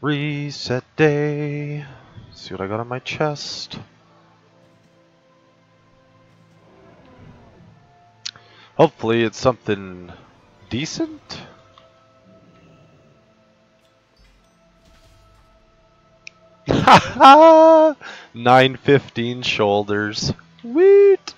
Reset day. See what I got on my chest. Hopefully it's something decent. Haha! 915 shoulders. Woot!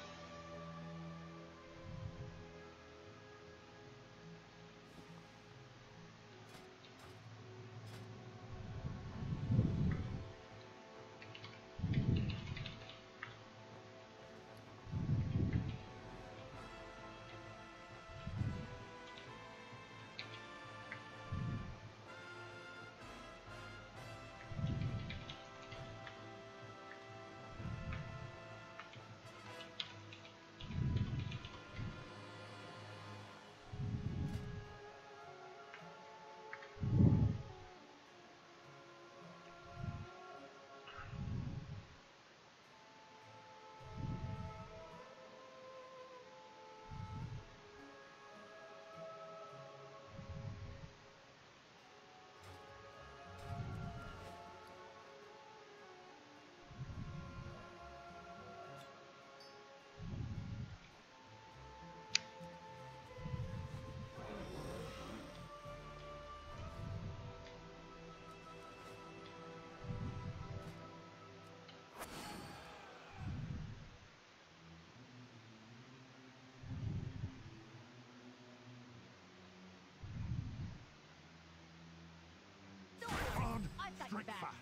Strike fast.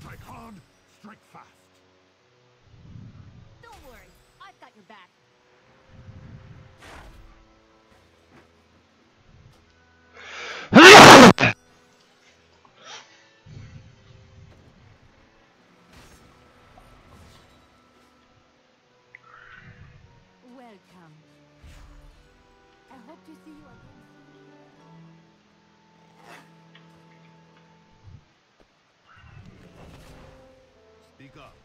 Strike hard, strike fast. Don't worry, I've got your back. Welcome. I hope to see you again. Speak up.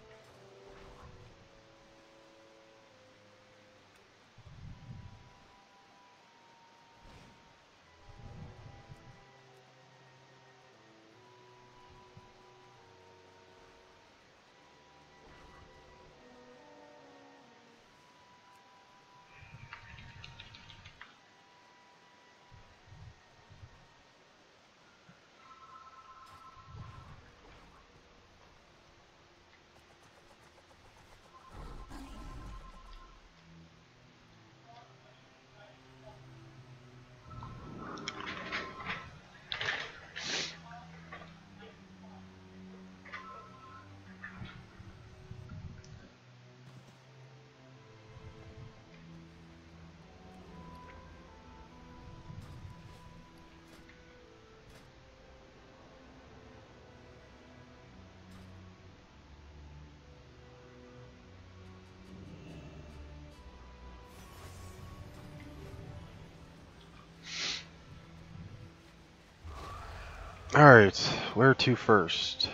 Alright, where to first?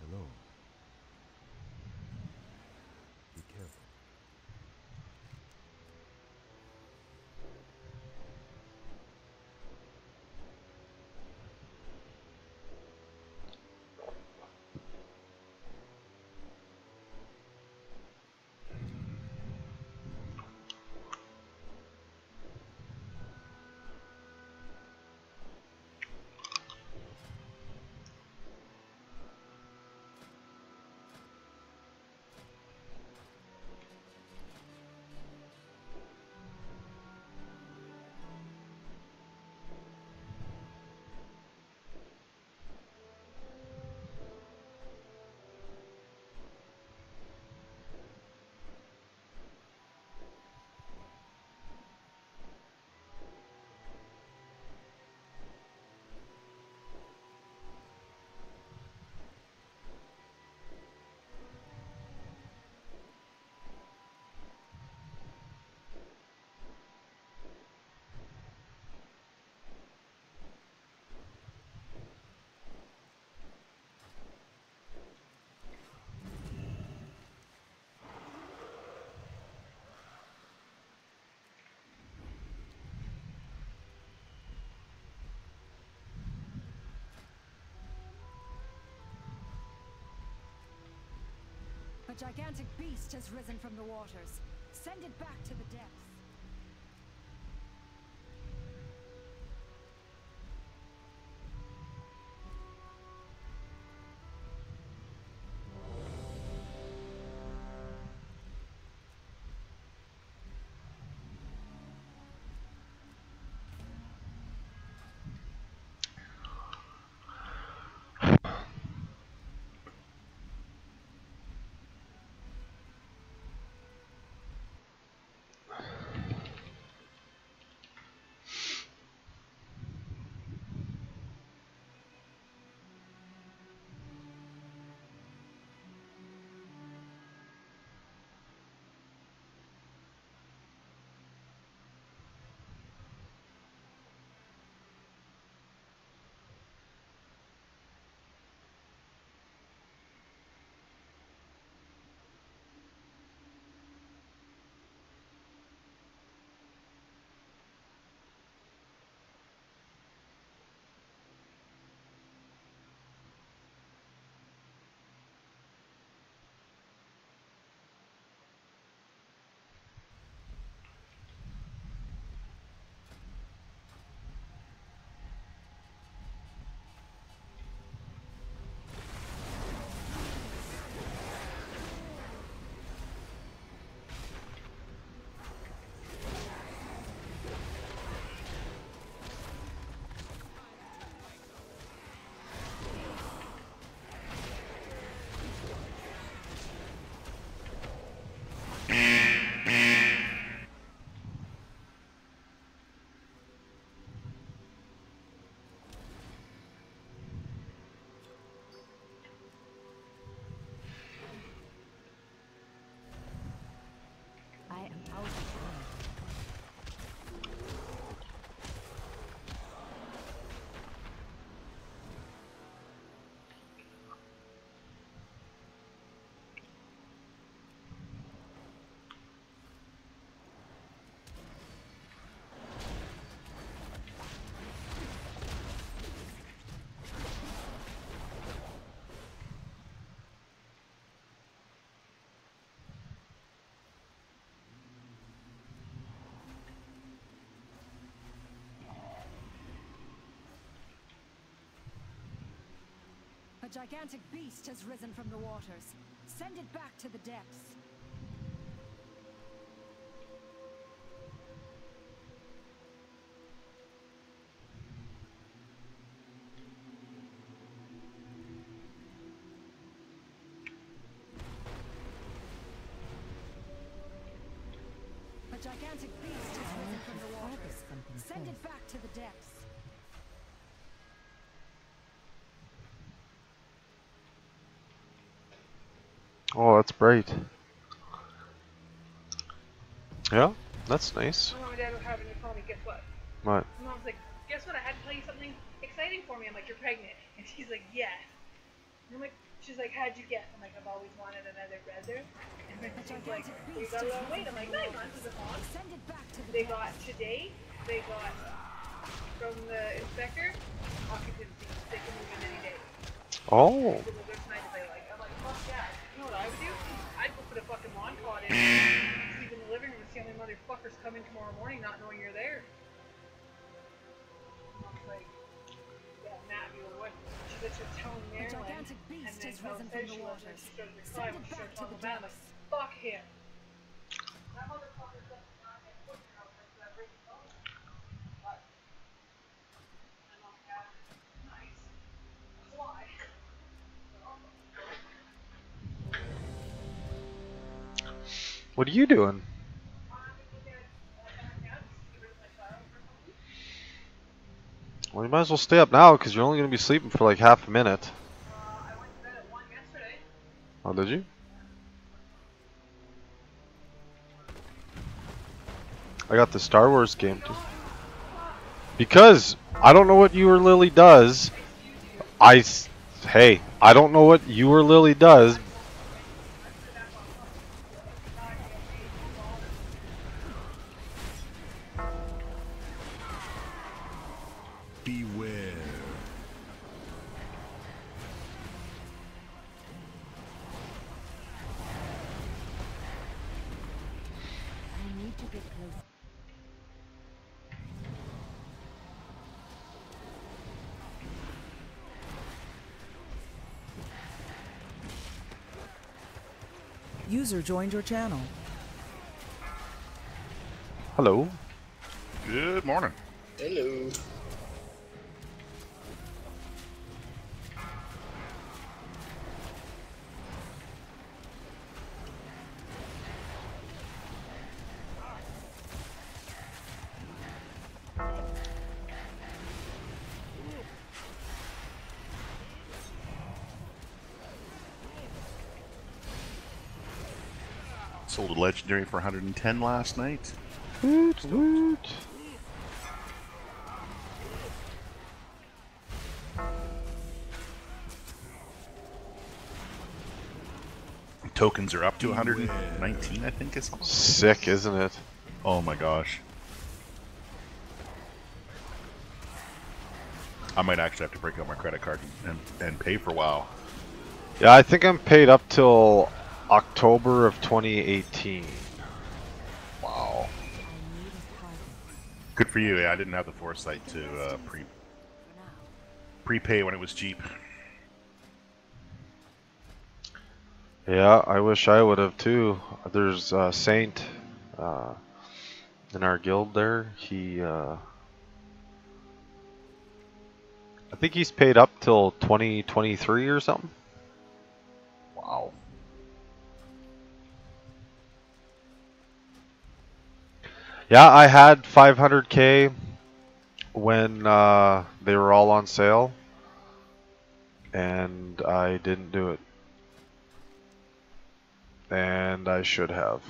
Hello. Be careful. A gigantic beast has risen from the waters. Send it back to the depths. I am out of time. A gigantic beast has risen from the waters. Send it back to the depths. A gigantic beast has risen from the waters. Send it back to the depths. Oh, that's bright. Yeah, that's nice. My mom and dad were having to call me, guess what? What? My mom's like, guess what? I had to tell you something exciting for me. I'm like, you're pregnant. And she's like, yeah. And I'm like, she's like, how'd you guess? I'm like, I've always wanted another brother. And then she's like, you got a long wait. I'm like, 9 months as a mom. They got today, they got from the inspector, occupancy. They can move in any day. Oh. So they're tonight if they like. I'm like, fuck yeah. You know what I would do? I'd go put a fucking lawn cot in, sleep in the living room, and see how many motherfuckers come in tomorrow morning not knowing you're there. Mom's like, yeah, Matt, you were what? She said she was telling Marilyn, and then how upset she was when she started to cry when she started talking about Matt. I'm like, fuck him. That motherfucker doesn't not get put out like that right now. But I'm not that nice. That's why. What are you doing? Well, you might as well stay up now because you're only going to be sleeping for like half a minute. I went to bed at 1 yesterday. Oh, did you? I got the Star Wars game too. Because I don't know what you or Lily does. Hey, I don't know what you or Lily does. Beware. User joined your channel. Hello. Good morning. Hello. Sold a legendary for 110 last night. Woot woot. Tokens are up to 119, I think it's. Sick, isn't it? Oh my gosh. I might actually have to break out my credit card and pay for WoW. Yeah, I think I'm paid up till October of 2018. Wow. Good for you. Yeah, I didn't have the foresight to prepay when it was cheap. Yeah, I wish I would have too. There's Saint in our guild there. I think he's paid up till 2023 or something. Wow. Yeah, I had 500k when they were all on sale, and I didn't do it. And I should have.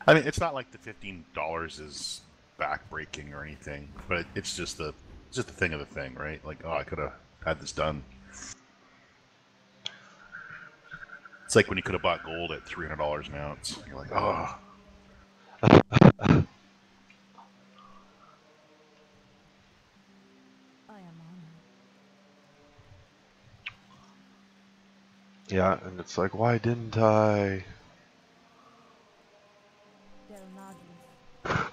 I mean, it's not like the $15 is backbreaking or anything, but it's just the thing of the thing, right? Like, oh, I could have had this done. It's like when you could have bought gold at $300 an ounce. You're like, oh. I am honored. Yeah, and it's like, why didn't I? Del Naglis.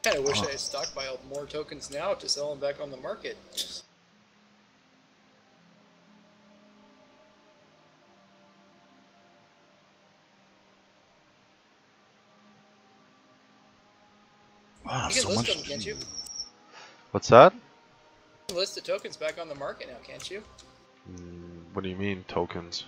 Kind of wish I had stockpiled more tokens now to sell them back on the market. Wow, You can so list much. them, can't you? What's that? You can list the tokens back on the market now, can't you? What do you mean tokens?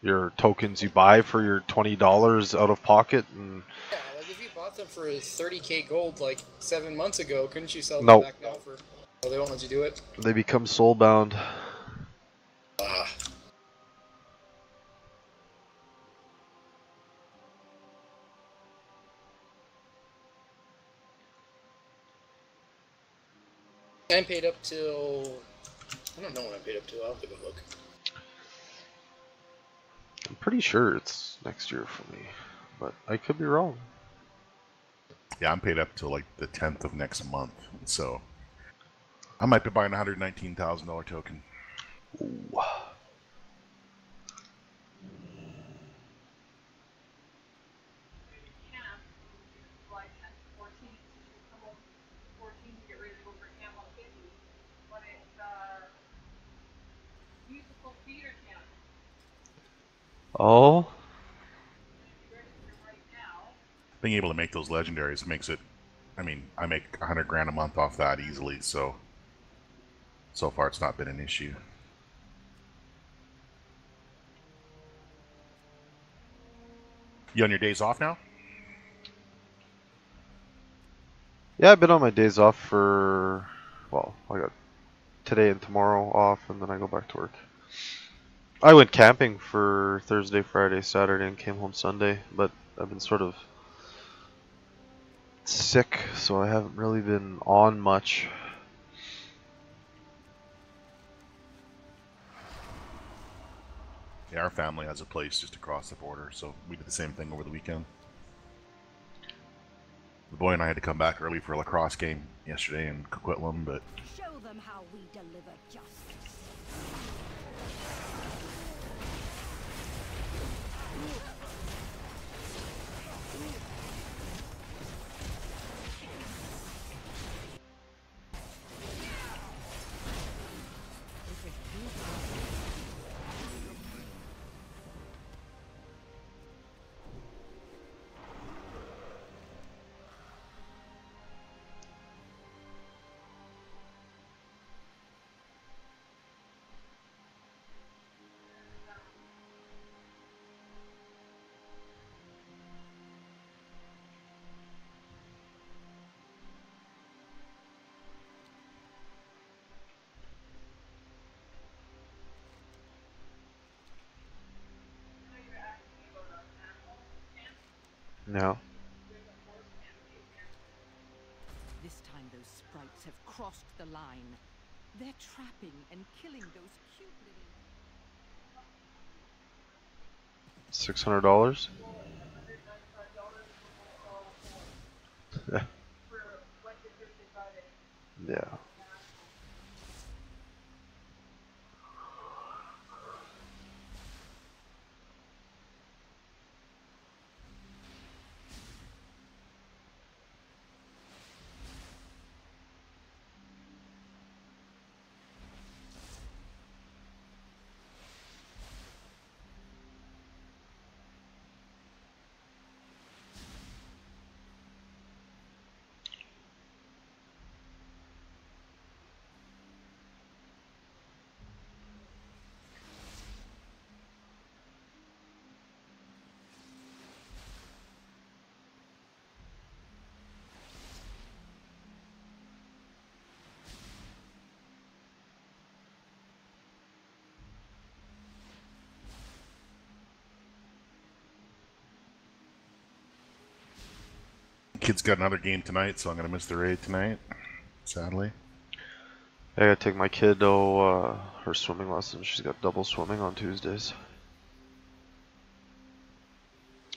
Your tokens you buy for your $20 out of pocket? And Yeah, like if you bought them for 30k gold like 7 months ago, couldn't you sell them No. back now for... Oh, they won't let you do it? they become soulbound. Ah. I'm paid up till... I don't know when I'm paid up till. I'll have to go look. I'm pretty sure it's next year for me, but I could be wrong. Yeah, I'm paid up till like the 10th of next month, so I might be buying a $119,000 token. Ooh. Camp, July 10th, 14th, come home 14th to get ready to go for camp on 50, but it's musical theater camp. Oh, You register right now. Being able to make those legendaries makes it. I mean, I make 100 grand a month off that easily, so far it's not been an issue. You on your days off now? yeah, I've been on my days off for, well, I got today and tomorrow off, and then I go back to work. I went camping for Thursday, Friday, Saturday, and came home Sunday, but I've been sort of sick, so I haven't really been on much. Yeah, our family has a place just across the border, so we did the same thing over the weekend. The boy and I had to come back early for a lacrosse game yesterday in Coquitlam, but Show them how we deliver justice. Yeah. This time those sprites have crossed the line. They're trapping and killing those cute little... $600. Yeah. Kid's got another game tonight, so I'm gonna miss the raid tonight. Sadly. I gotta take my kid to her swimming lesson. She's got double swimming on Tuesdays.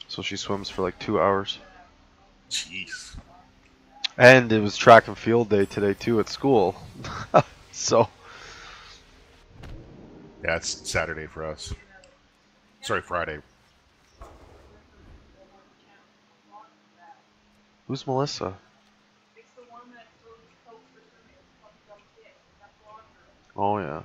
So she swims for like 2 hours. Jeez. And it was track and field day today too at school. So Yeah, it's Saturday for us. Sorry, Friday. who's Melissa? It's the one that throws coke for swimming. It's called Dumb Kid. That blonde girl. Oh yeah.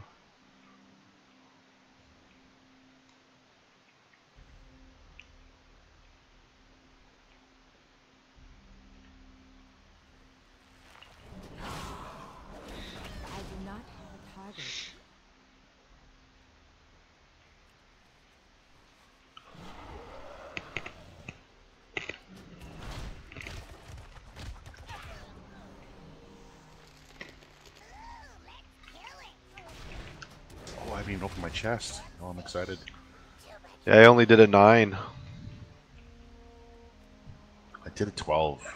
I do not have a target. Oh, I haven't even opened my chest. Oh, I'm excited. Yeah, I only did a 9. I did a 12.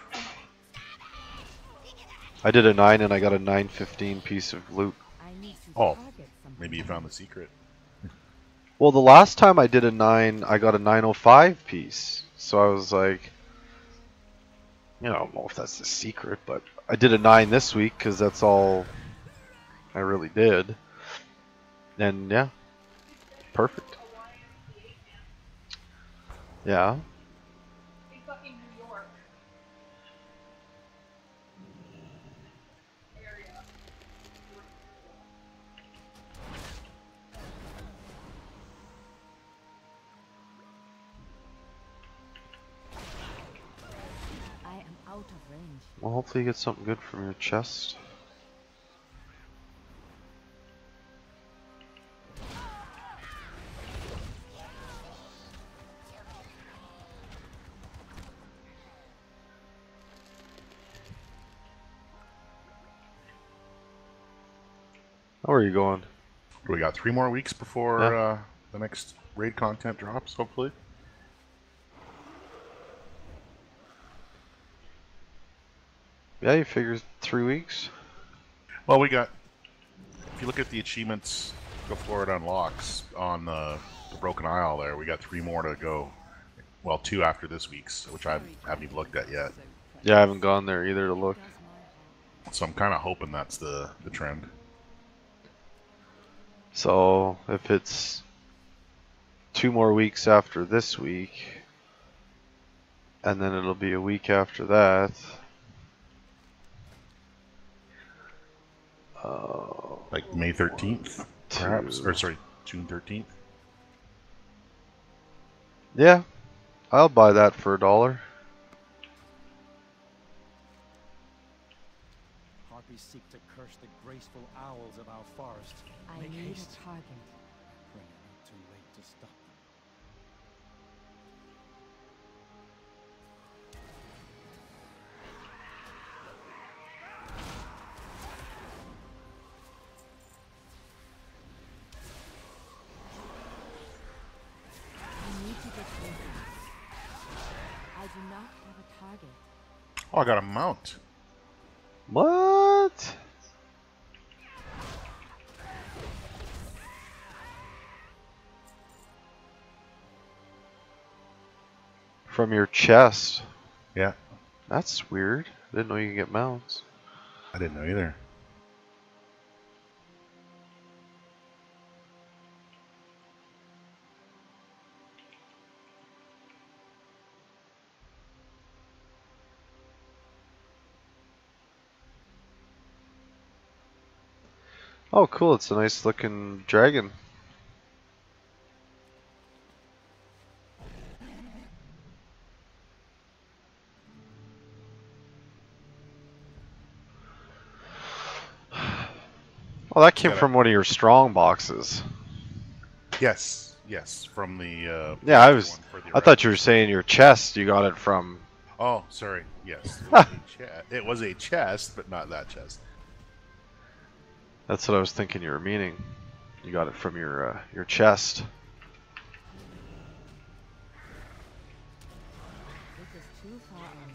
I did a 9 and I got a 915 piece of loot. I need to Oh, target something. maybe you found the secret. Well, the last time I did a 9, I got a 905 piece. So I was like, you know, I don't know if that's the secret, but I did a 9 this week because that's all I really did. And yeah, perfect. Yeah. In fucking New York. Area. I am out of range. Well, hopefully you get something good from your chest. Where are you going? We got 3 more weeks before Yeah. the next raid content drops, hopefully. Yeah, you figure 3 weeks. Well, we got, if you look at the achievements before it unlocks on the Broken Isle there, we got 3 more to go. Well, 2 after this week's, which I haven't even looked at yet. Yeah, I haven't gone there either to look. Does my heart. So I'm kind of hoping that's the trend. So if it's 2 more weeks after this week, and then it'll be a week after that. Like May 13th, perhaps? Or sorry, June 13th? Yeah, I'll buy that for $1. Harpies seek to curse the graceful owls of our forest. I Make need haste. a target. Pray not too late to stop them. I need to get closer. I do not Oh, I got a mount. What? From your chest. Yeah, That's weird. Didn't know you could get mounts. I didn't know either. Oh, cool. It's a nice looking dragon. Well, that It's came got a from one of your strong boxes. yes, yes, from the Yeah, booster one for the I thought you were Erectus. saying your chest. You got it from. Oh, sorry. Yes, it was a chest. It was a chest, but not that chest. That's what I was thinking you were meaning. You got it from your chest. This is too far away.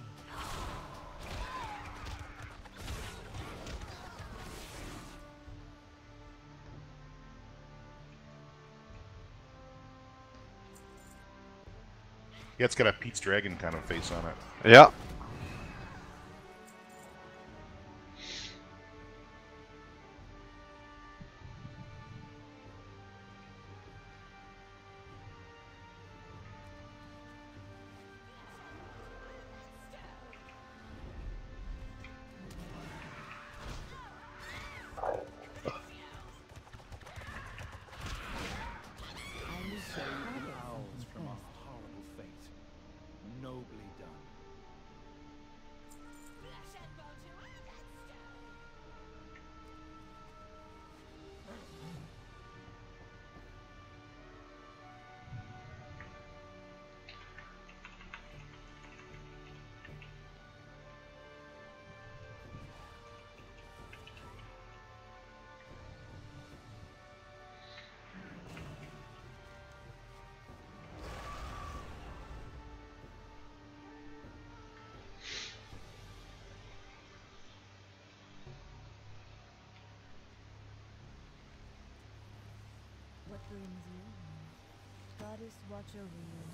Yeah, it's got a Pete's Dragon kind of face on it. Yeah. I'm so Owls from a horrible fate. Nobly done. what brings you? Goddess watch over you.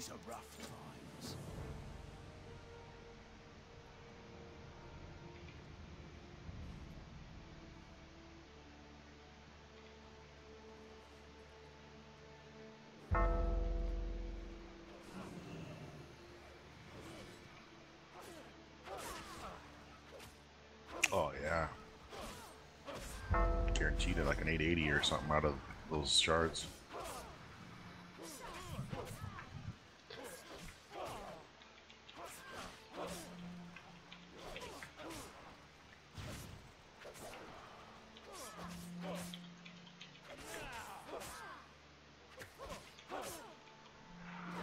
These are rough times. Oh yeah. Guaranteed like an 880 or something out of those shards.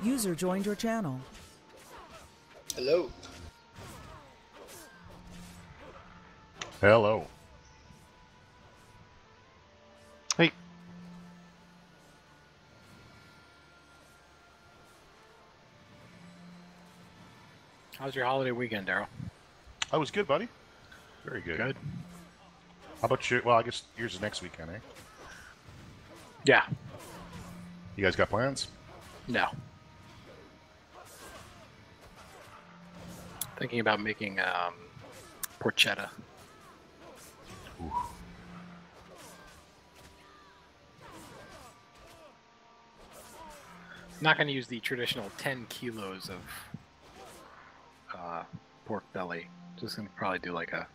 User joined your channel. Hello. Hello. Hey. How was your holiday weekend, Daryl? I was good, buddy. Very good. Good. How about you? Well, I guess yours is next weekend, eh? Yeah. You guys got plans? No. Thinking about making porchetta. Ooh. I'm not going to use the traditional 10 kilos of pork belly. Just going to probably do like a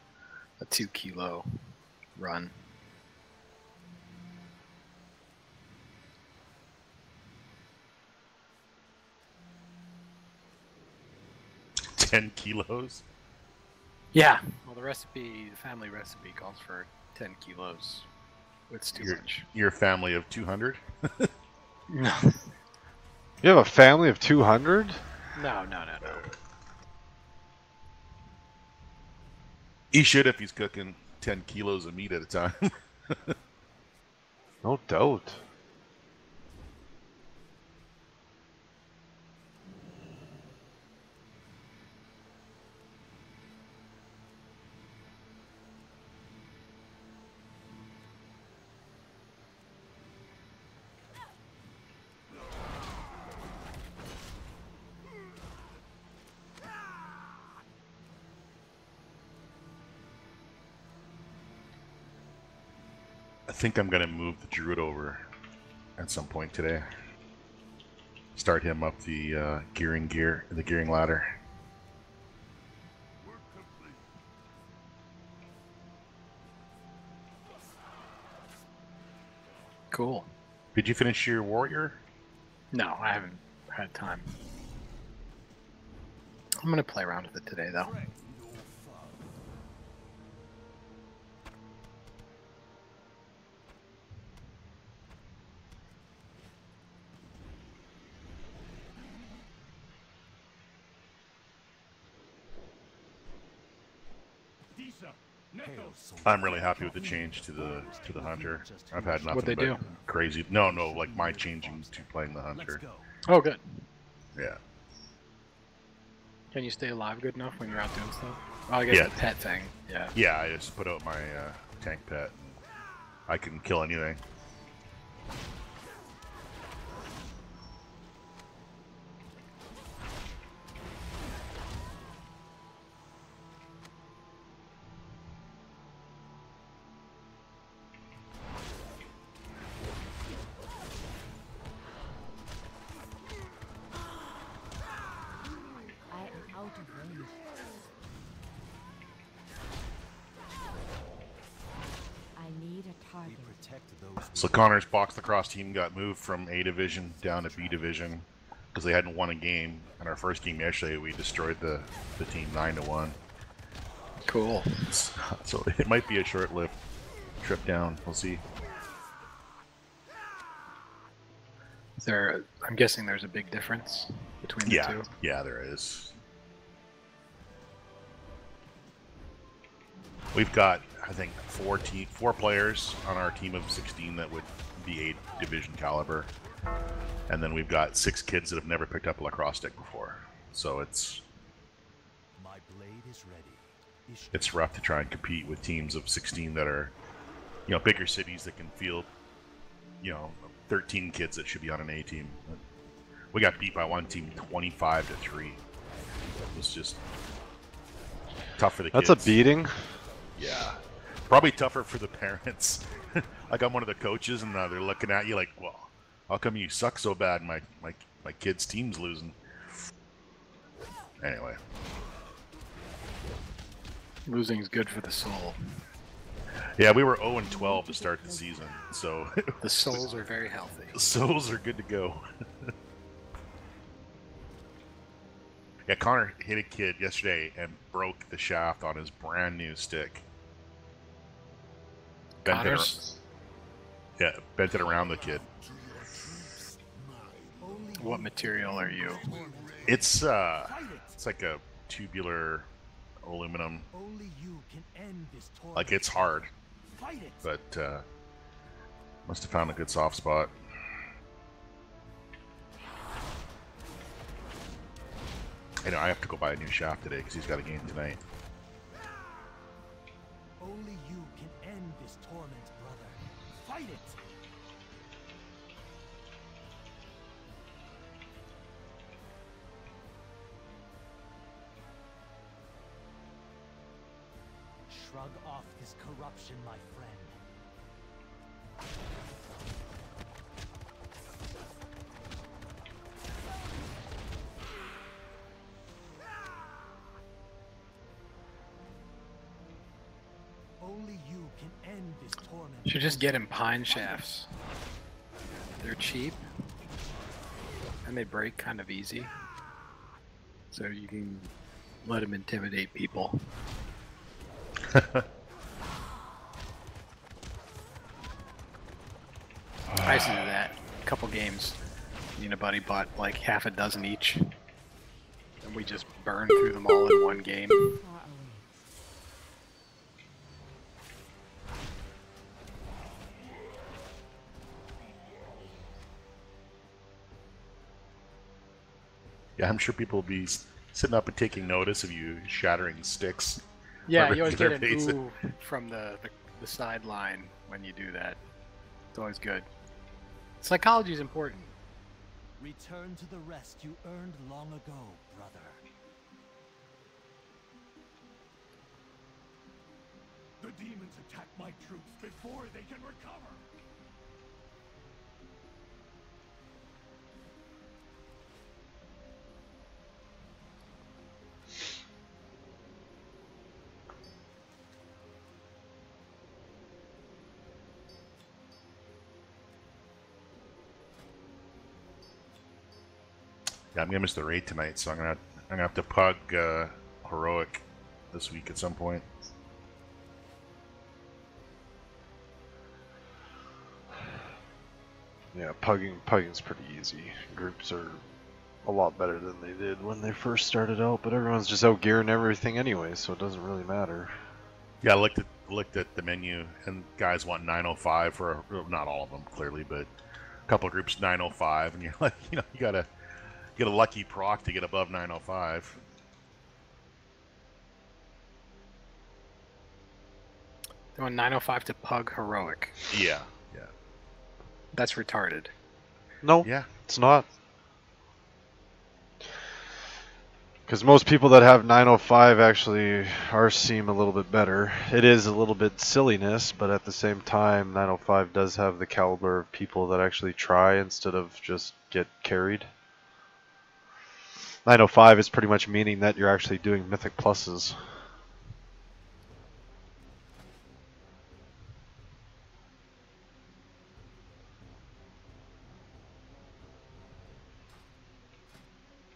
2-kilo run. $10 kilos? Yeah. Well, the family recipe calls for 10 kilos. It's too much. Your family of 200? No. You have a family of 200? No. He should if he's cooking 10 kilos of meat at a time. No doubt. I think I'm going to move the Druid over at some point today. Start him up the gearing ladder. Cool. Did you finish your warrior? No, I haven't had time. I'm going to play around with it today, though. I'm really happy with the change to the hunter. I've had nothing What'd they but do? crazy. No, like my changing to playing the hunter. Oh, good. Yeah. Can you stay alive good enough when you're out doing stuff? Oh, I guess Yeah. the pet thing. Yeah. Yeah, I just put out my tank pet. And I can kill anything. I am out of range. I need a target. So Connor's box lacrosse team got moved from A division down to B division because they hadn't won a game. In our first game yesterday, we destroyed the team 9-1. Cool. So it might be a short-lived trip down. We'll see. I'm guessing there's a big difference between the two. Yeah, there is. We've got, I think, four players on our team of 16 that would be A division caliber, and then we've got 6 kids that have never picked up a lacrosse stick before. So it's rough to try and compete with teams of 16 that are, bigger cities that can field, 13 kids that should be on an A team. We got beat by one team 25-3. It was just tough for the kids. That's a beating. Yeah. Probably tougher for the parents. Like I'm one of the coaches, and they're looking at you like, well, how come you suck so bad? My kid's team's losing. Anyway. Losing's good for the soul. Yeah, we were 0-12 to start the season, so The souls are very healthy. the souls are good to go. Yeah, Connor hit a kid yesterday and broke the shaft on his brand new stick. Connors? Bent it around the kid. What material are you? It's like a tubular aluminum. Like it's hard, but must have found a good soft spot. I know I have to go buy a new shaft today because he's got a game tonight. Only you can end this torment, brother. Fight it! Shrug off this corruption, my friend. Only you can end this torment. Should just get him pine shafts. They're cheap, and they break kind of easy. So you can let him intimidate people. I used to do that. A couple games. Me and a buddy bought like half a dozen each. And we just burned through them all in one game. Yeah, I'm sure people will be sitting up and taking notice of you shattering sticks. Yeah, on you always get regular an basis. ooh from the sideline when you do that. It's always good. Psychology is important. Return to the rest you earned long ago, brother. The demons attack my troops before they can recover. Yeah, I'm gonna miss the raid tonight, so I'm gonna have to pug heroic this week at some point. Yeah, pugging's pretty easy. Groups are a lot better than they did when they first started out, but everyone's just out gearing everything anyway, so it doesn't really matter. Yeah, I looked at the menu, and guys want 905 for not all of them clearly, but a couple of groups 905, and you're like, you gotta get a lucky proc to get above 905. Doing 905 to pug heroic. Yeah. That's retarded. No, Yeah. it's not. Because most people that have 905 actually seem a little bit better. It is a little bit silliness, but at the same time, 905 does have the caliber of people that actually try instead of just get carried. 905 is pretty much meaning that you're actually doing mythic pluses.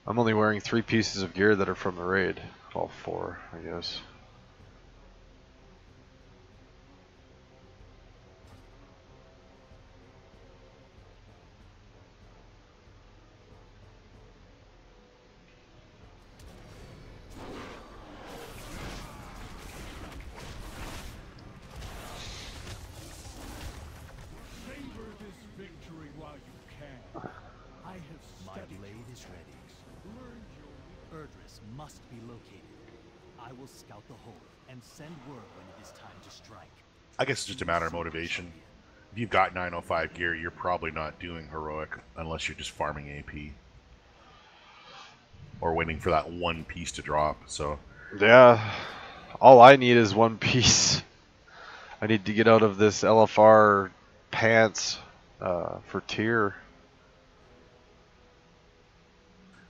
I'm only wearing 3 pieces of gear that are from the raid. Well, 4, I guess. Savor this victory while you can. I have My studied blade your is ready. tactics, learned your Erdris must be located. I will scout the hole and send word when it is time to strike. I guess it's just a matter of motivation. If you've got 905 gear, you're probably not doing heroic unless you're just farming AP. or waiting for that one piece to drop. So Yeah, all I need is one piece. I need to get out of this LFR pants for tier.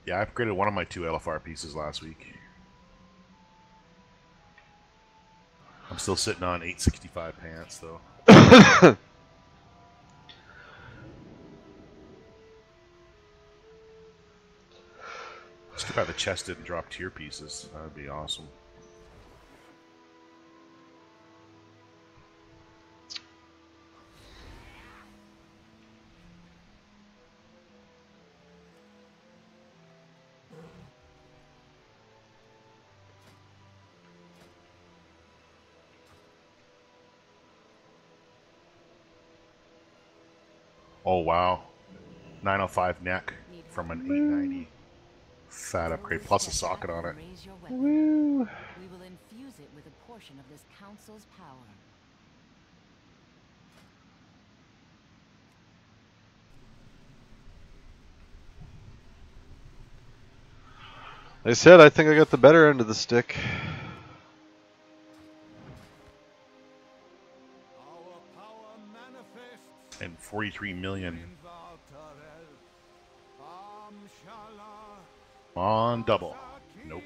yeah, I upgraded one of my 2 LFR pieces last week. I'm still sitting on 865 pants though. It's too bad the chest didn't drop tier pieces. That would be awesome. Oh wow, 905 neck from an 890. Fat upgrade plus a socket on it. Woo. We will infuse it with a portion of this council's power. I said I think I got the better end of the stick. Our power manifests And 43 million in Valtarel. Amshala. on double. Nope.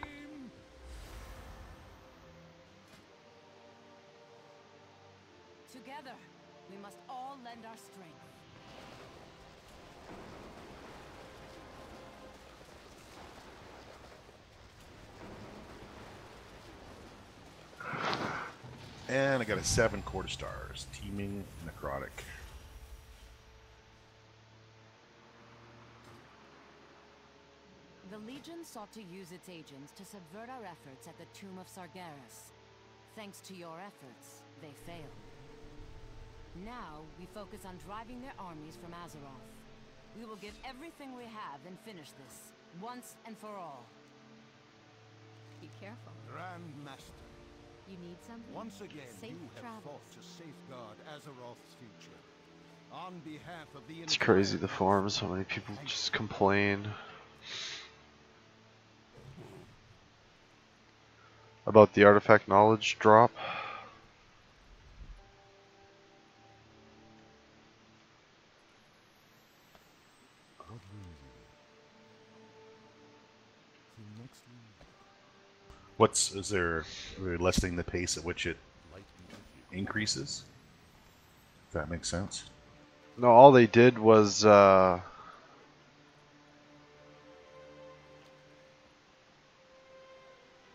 Together, we must all lend our strength. And I got a 7 quarter stars. Teeming necrotic. The Legion sought to use its agents to subvert our efforts at the Tomb of Sargeras. Thanks to your efforts, they failed. Now, we focus on driving their armies from Azeroth. We will give everything we have and finish this, once and for all. Be careful. Grand Master, You need something? once again Safe you have travels. fought to safeguard Azeroth's future. On behalf of the It's crazy the forums, how many people just complain about the artifact knowledge drop. Is there, we're lessening the pace at which it increases? If that makes sense. No, all they did was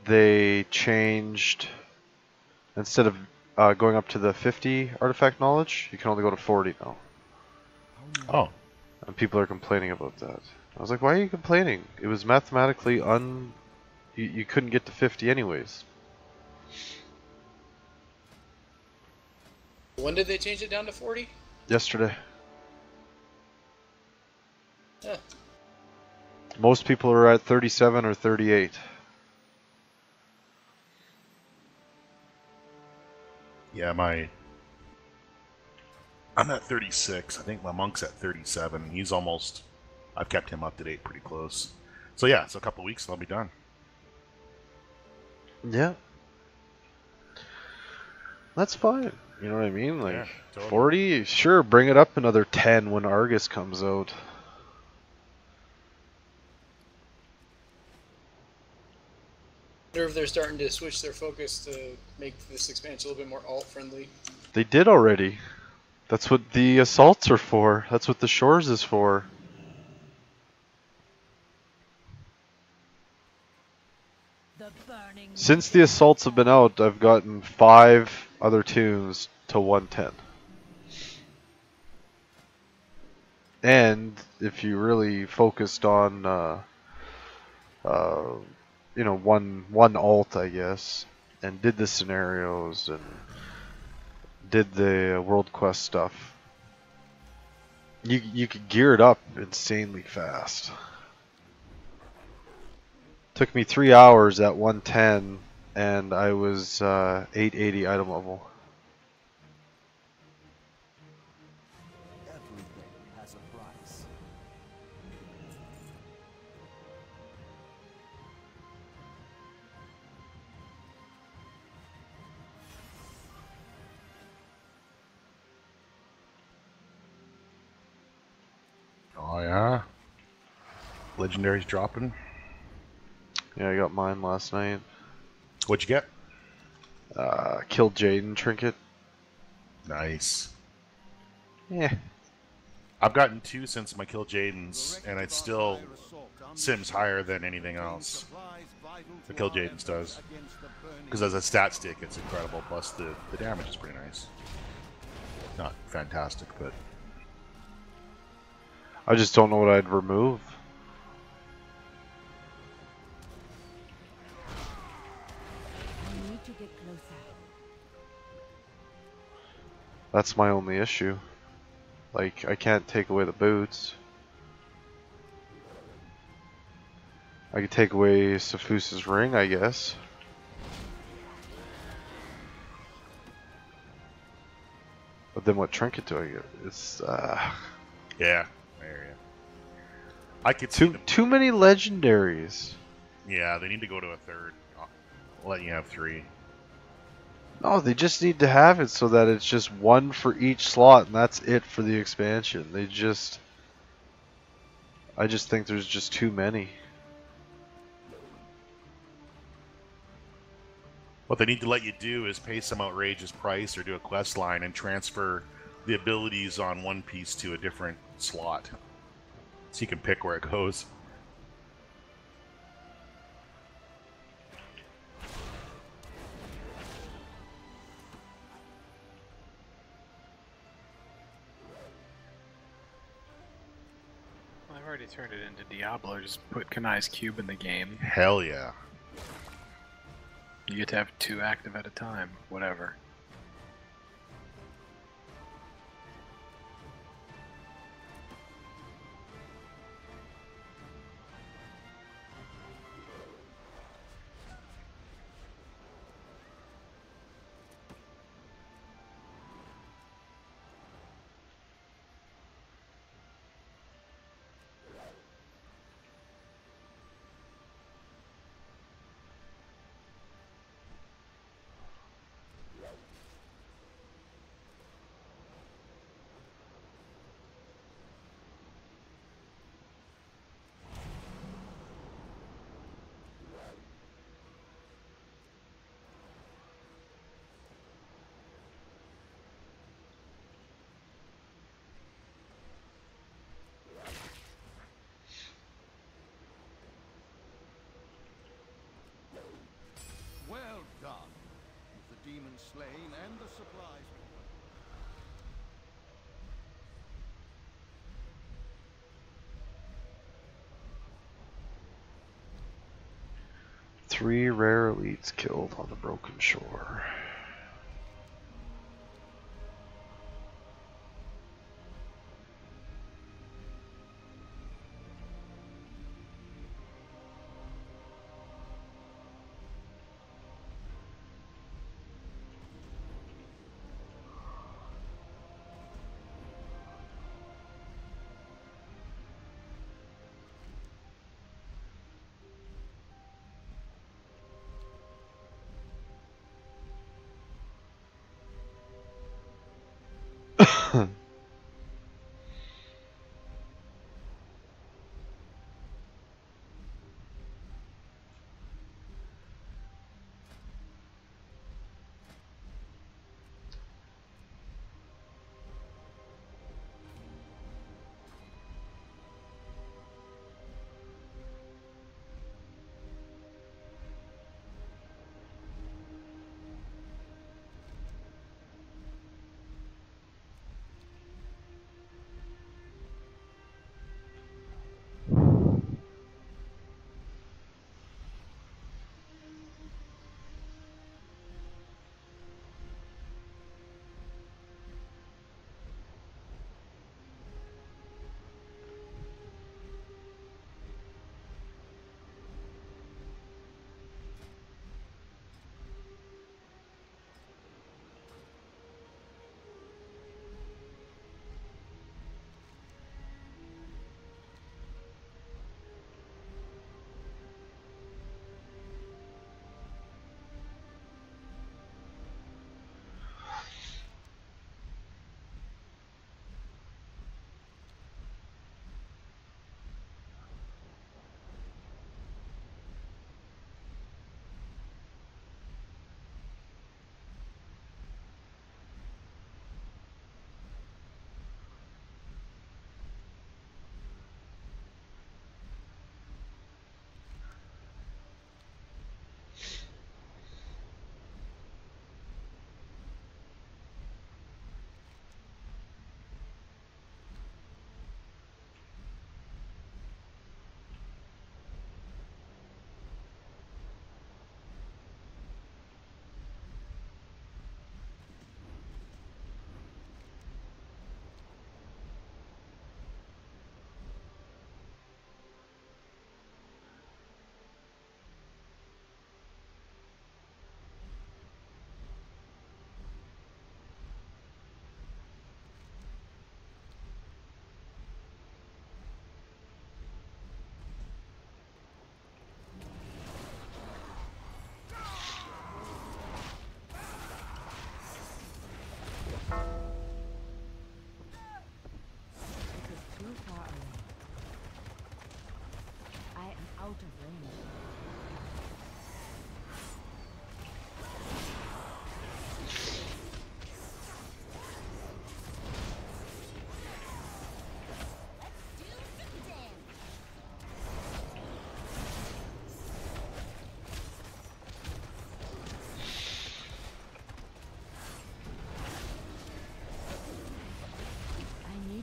they changed, instead of going up to the 50 artifact knowledge, you can only go to 40 now. Oh. And people are complaining about that. I was like, why are you complaining? It was mathematically you couldn't get to 50 anyways. When did they change it down to 40? Yesterday. Yeah. Most people are at 37 or 38. Yeah, I'm at 36. I think my monk's at 37. He's almost, I've kept him up to date pretty close. So yeah, it's a couple weeks and I'll be done. Yeah. That's fine. You know what I mean? Like, Yeah, totally. 40, sure, bring it up another 10 when Argus comes out. I wonder if they're starting to switch their focus to make this expansion a little bit more alt-friendly. They did already. That's what the assaults are for. That's what the shores is for. Since the assaults have been out, I've gotten 5 other tunes to 110. And if you really focused on, you know, one alt, I guess, and did the scenarios and did the world quest stuff, you could gear it up insanely fast. Took me 3 hours at 110, and I was 880 item level. Everything has a price. Oh yeah. Legendary's dropping. Yeah, I got mine last night. What'd you get? Killed Jaden trinket. Nice. Yeah. I've gotten 2 since my kill Jaden's, and it's still Sims higher than anything else. The kill Jaden's does. Because as a stat stick, it's incredible. Plus the damage is pretty nice. Not fantastic, but I just don't know what I'd remove. I need to get closer. That's my only issue. Like, I can't take away the boots. I could take away Safus's ring, I guess. But then what trinket do I get? It's yeah, I hear ya. I could see them. too many legendaries. Yeah, they need to go to a third. I'll let you have 3. No, they just need to have it so that it's just one for each slot, and that's it for the expansion. I just think there's just too many. What they need to let you do is pay some outrageous price or do a quest line and transfer the abilities on one piece to a different slot. So you can pick where it goes. I've already turned it into Diablo. Just put Kanai's cube in the game. Hell yeah. You get to have 2 active at a time. Whatever. Well done. With the demon slain and the supplies. 3 rare elites killed on the broken shore.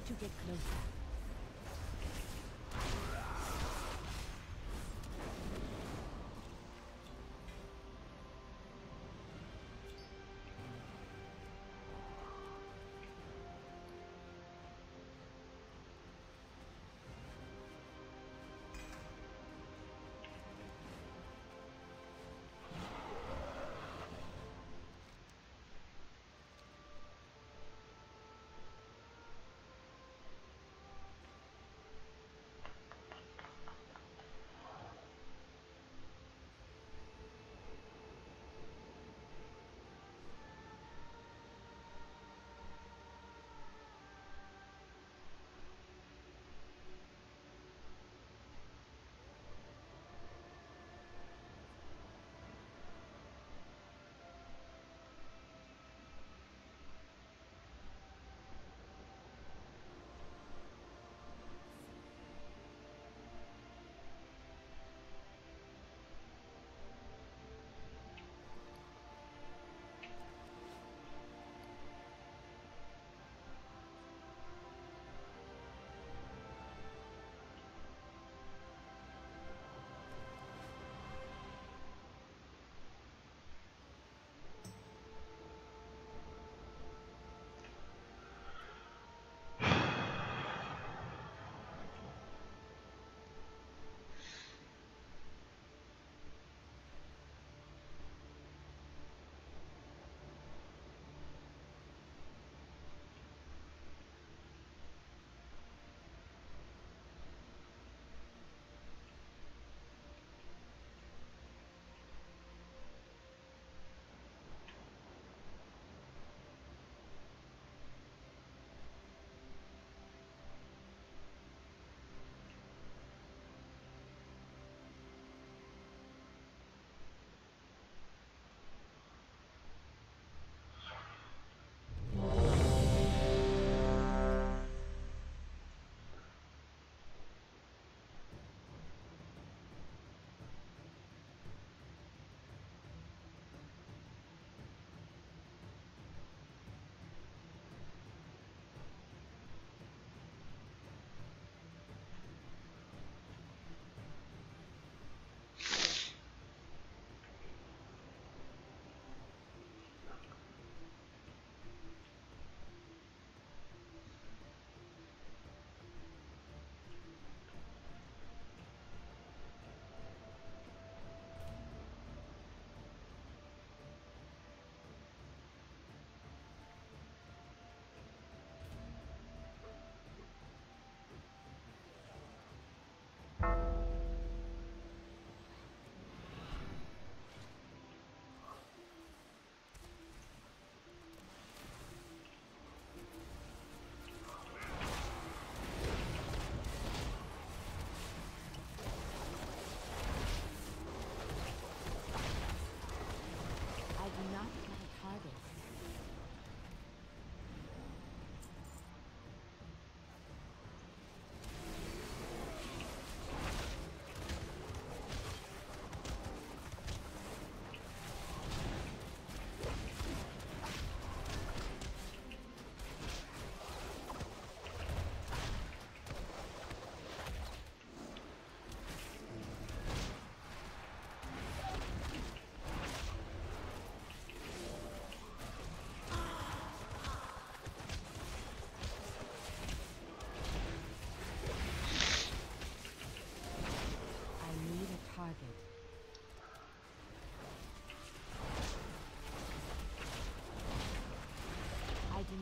to get closer.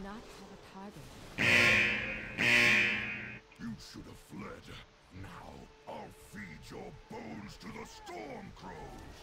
not have a target. You should have fled. Now, I'll feed your bones to the storm crows.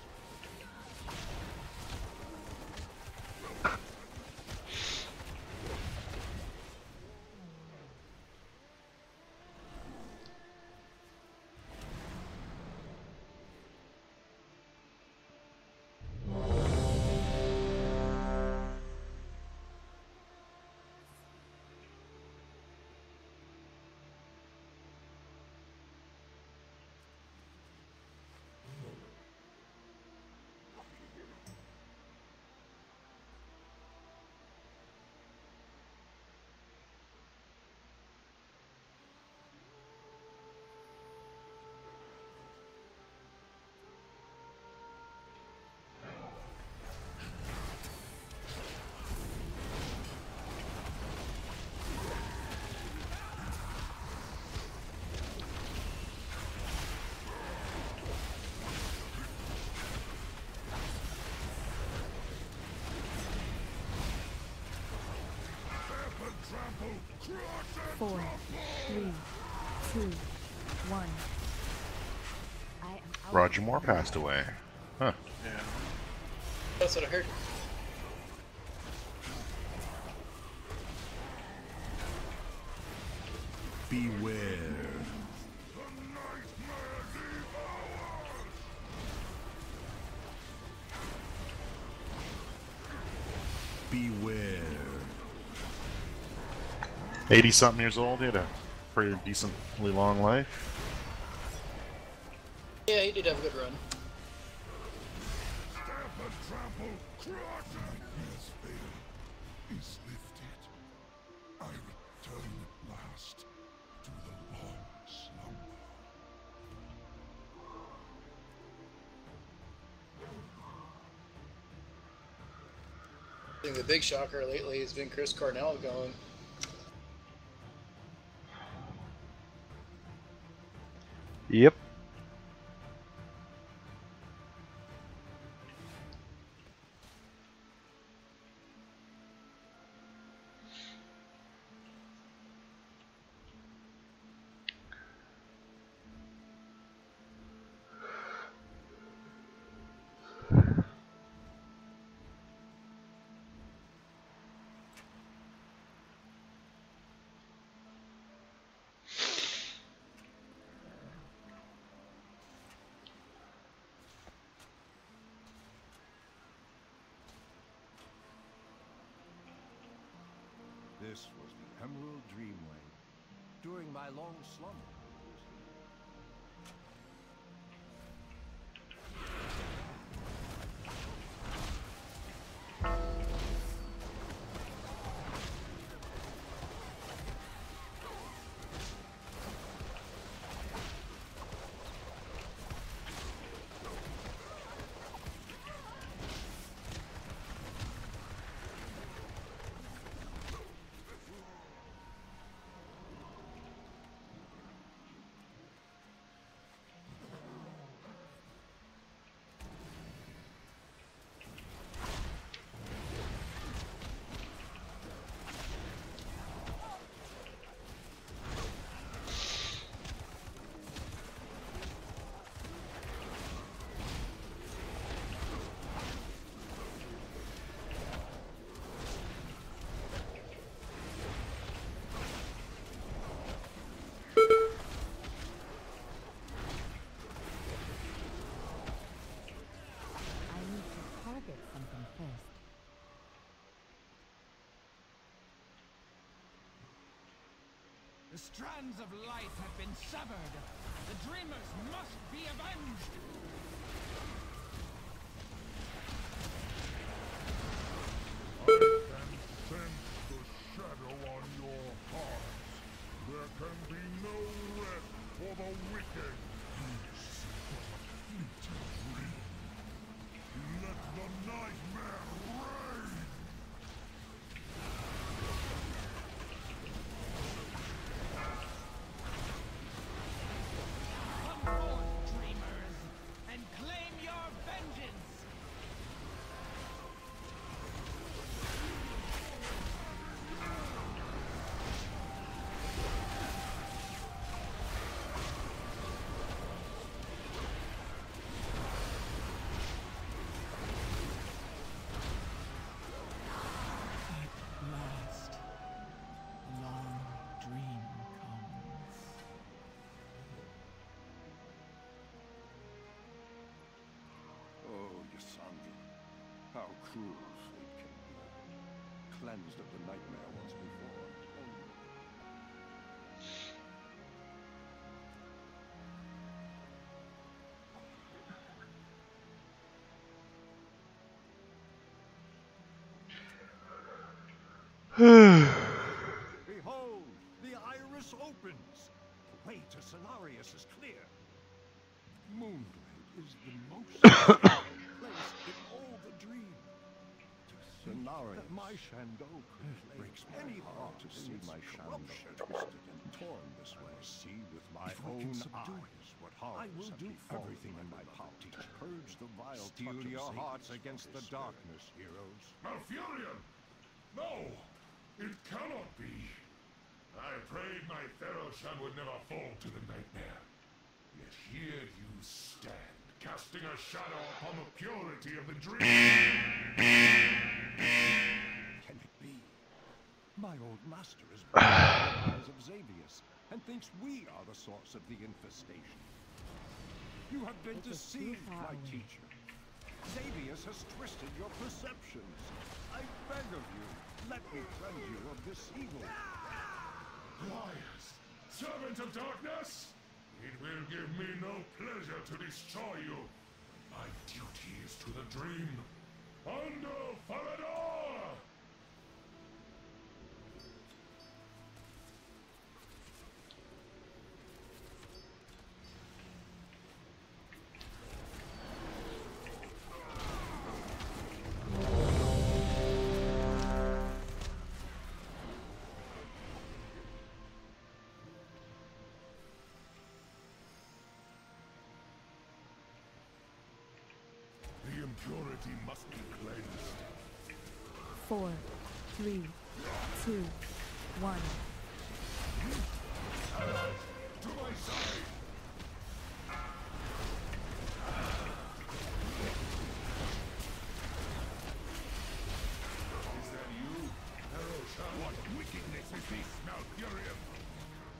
4, 3, 2, 1. I am out. Roger Moore passed away. Huh. Yeah. That's what I heard. Beware. Beware. 80-something years old. He had a pretty decently long life. Yeah, he did have a good run. Stamp and trample, crush. Nightmare's veil is lifted. I return at last to the long slumber. I think the big shocker lately has been Chris Cornell going. Yep. This was the Emerald Dreamway. During my long slumber. I need to target something first. The strands of life have been severed. The dreamers must be avenged. I can sense the shadow on your hearts. There can be no rest for the wicked. This was a fleeting dream. Let the nightmare reign. Come forth, dreamers, and claim your vengeance. At last, the long dream comes. Oh, Yasandra, how cruel fate can be. Cleansed of the nightmare once before. Behold, the iris opens. The way to Solarius is clear. Moonblade is the most sacred place in all the dream. To Solarius, that my Shandong could breaks any heart to see my Shandong twisted and torn this way. See with my own eyes what horrors I will do everything in my power to purge the vile. Steel your hearts against the darkness, heroes. Malfurion! No! It cannot be! I prayed my Feroshan would never fall to the nightmare. Yet here you stand, casting a shadow upon the purity of the dream. Can it be? My old master is blind to the lies of Xavius, and thinks we are the source of the infestation. You have been deceived, my teacher. Xavius has twisted your perceptions. I beg of you, let me cleanse you of this evil. Liars! Servant of darkness! It will give me no pleasure to destroy you. My duty is to the dream. Undo Farador! The impurity must be cleansed. 4, 3, 2, 1. To my side! Is that you, Feroshan? What wickedness is this, Malfurion?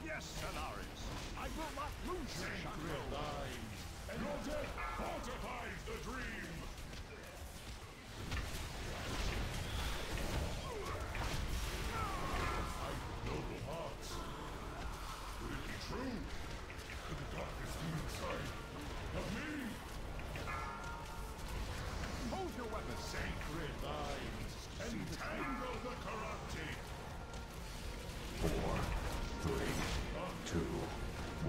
Yes, Stellaris. I will not lose your sacred lines. And your death fortifies the dream. Noble hearts. Could it be true? Could the darkness be inside of me? Hold your weapon. Sacred lines. Entangle the corrupted. 4, 3, 2,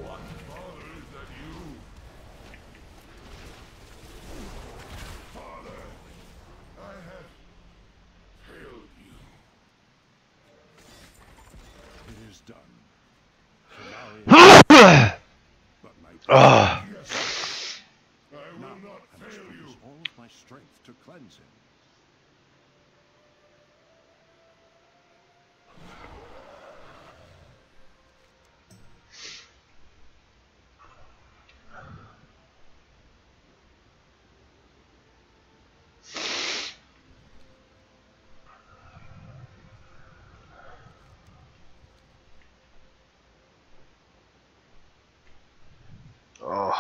1. Father, is that you? Father, I have failed you. It is done. But my yes, I will not fail you. All of my strength to cleanse him. Oh.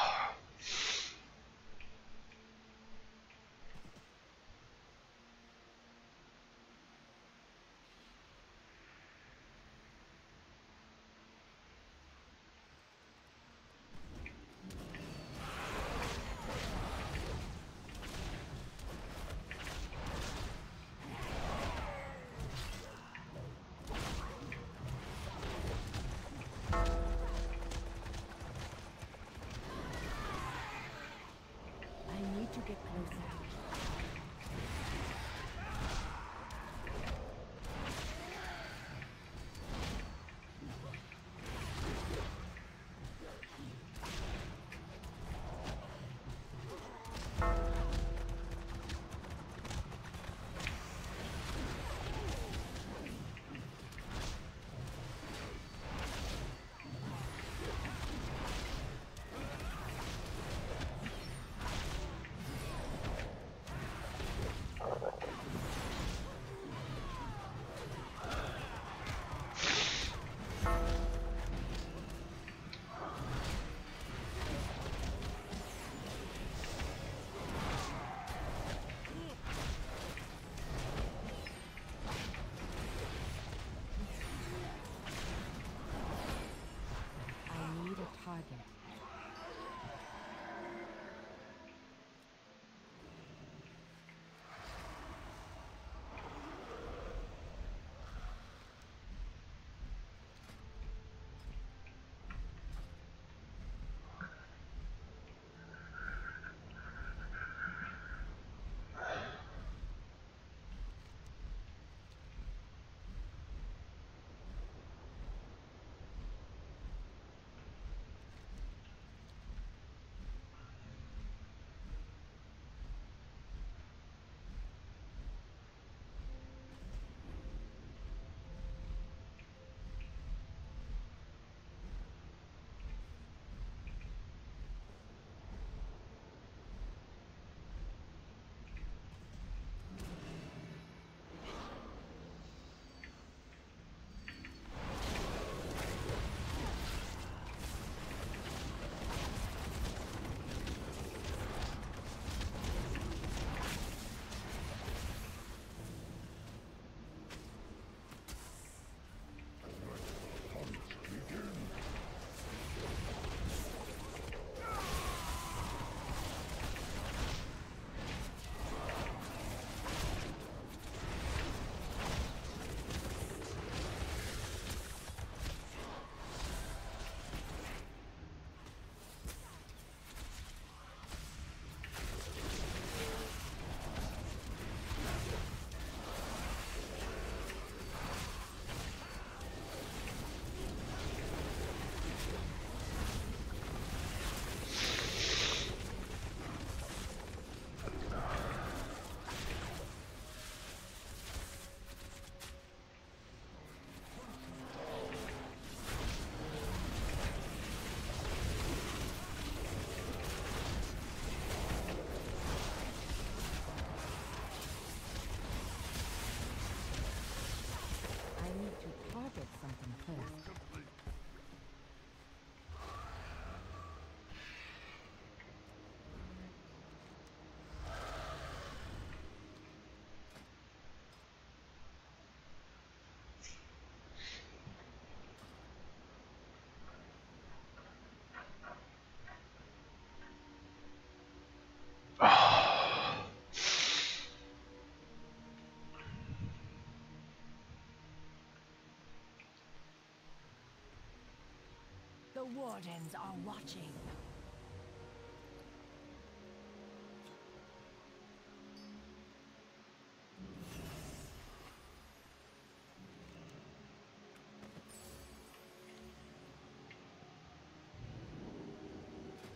The Wardens are watching.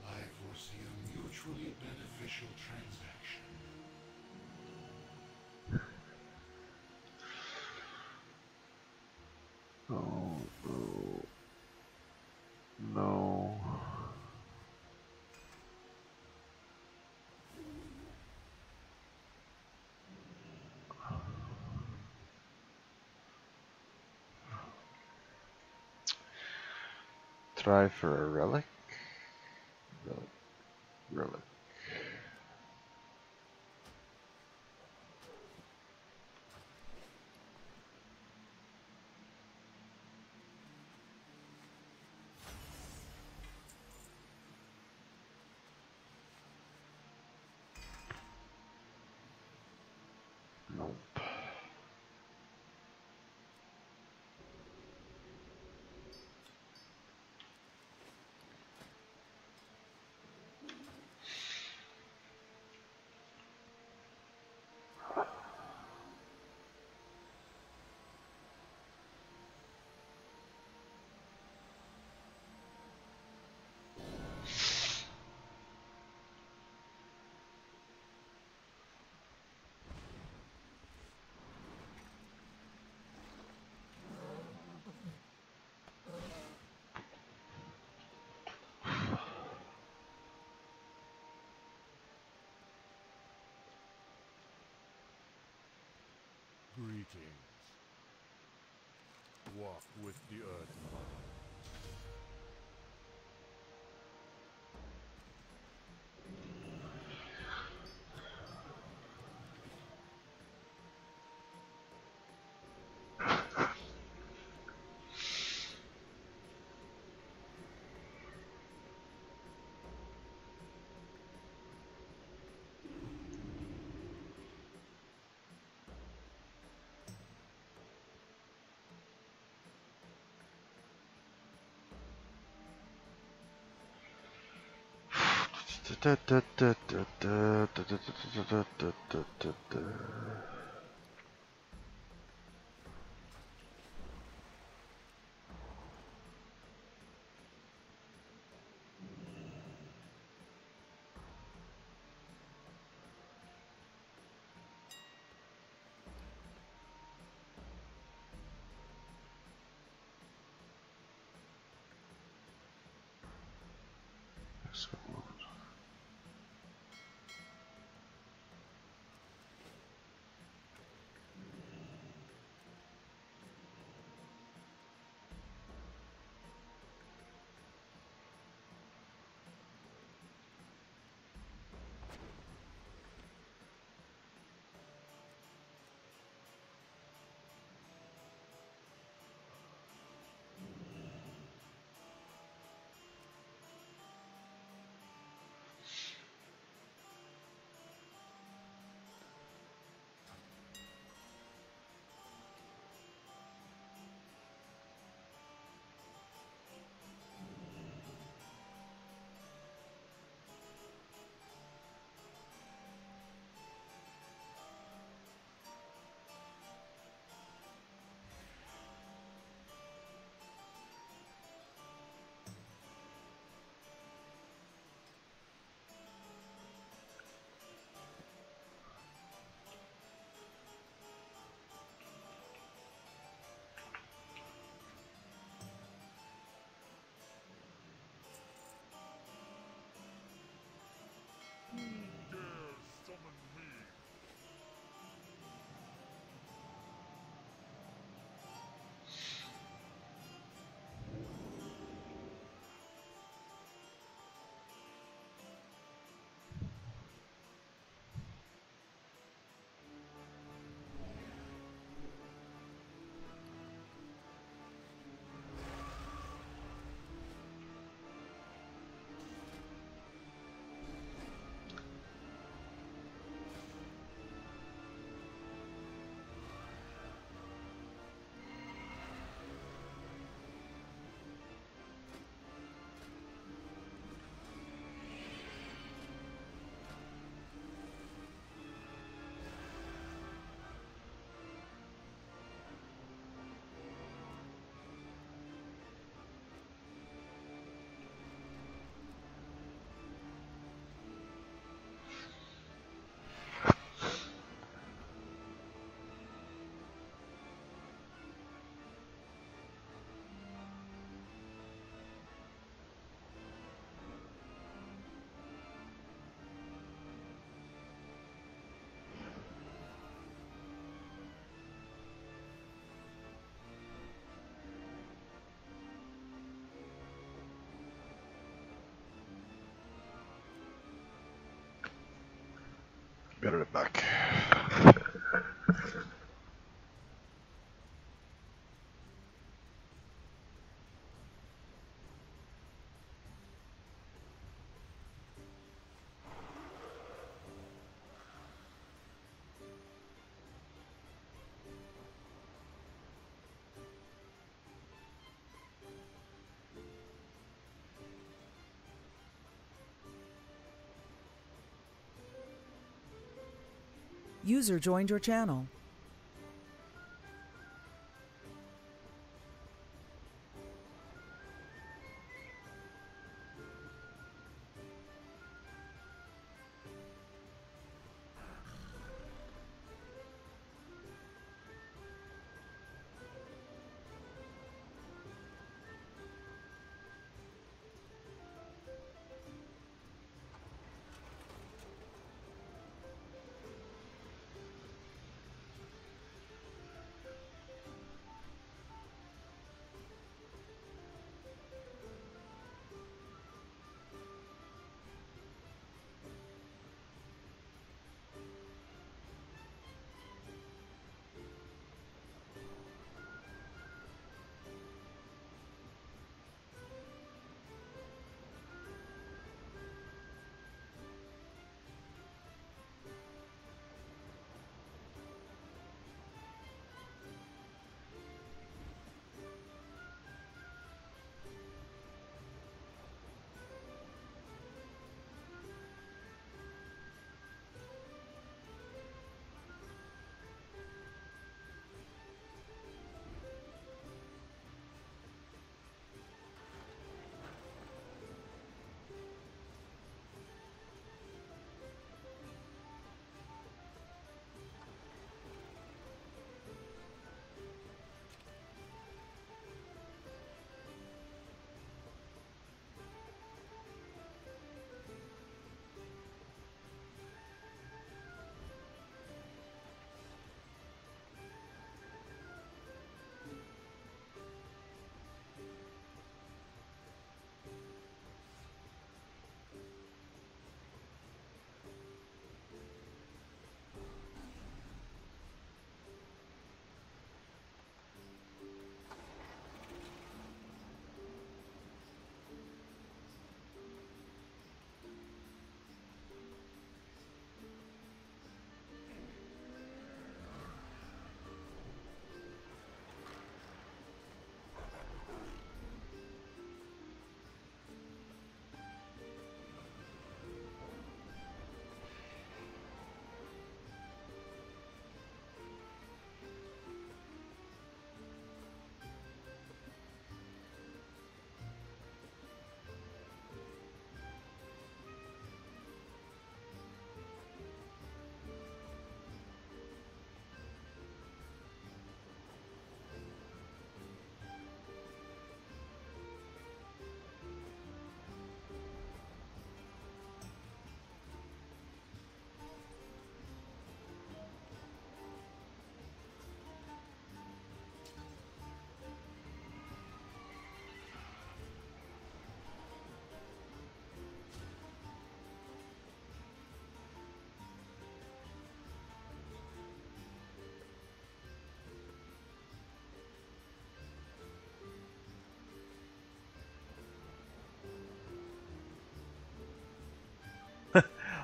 I foresee a mutually beneficial transaction. Oh, no. No. Try for a relic? Relic. Relic. Nope. Greetings. Walk with the Earth Mother. Got it back. User joined your channel.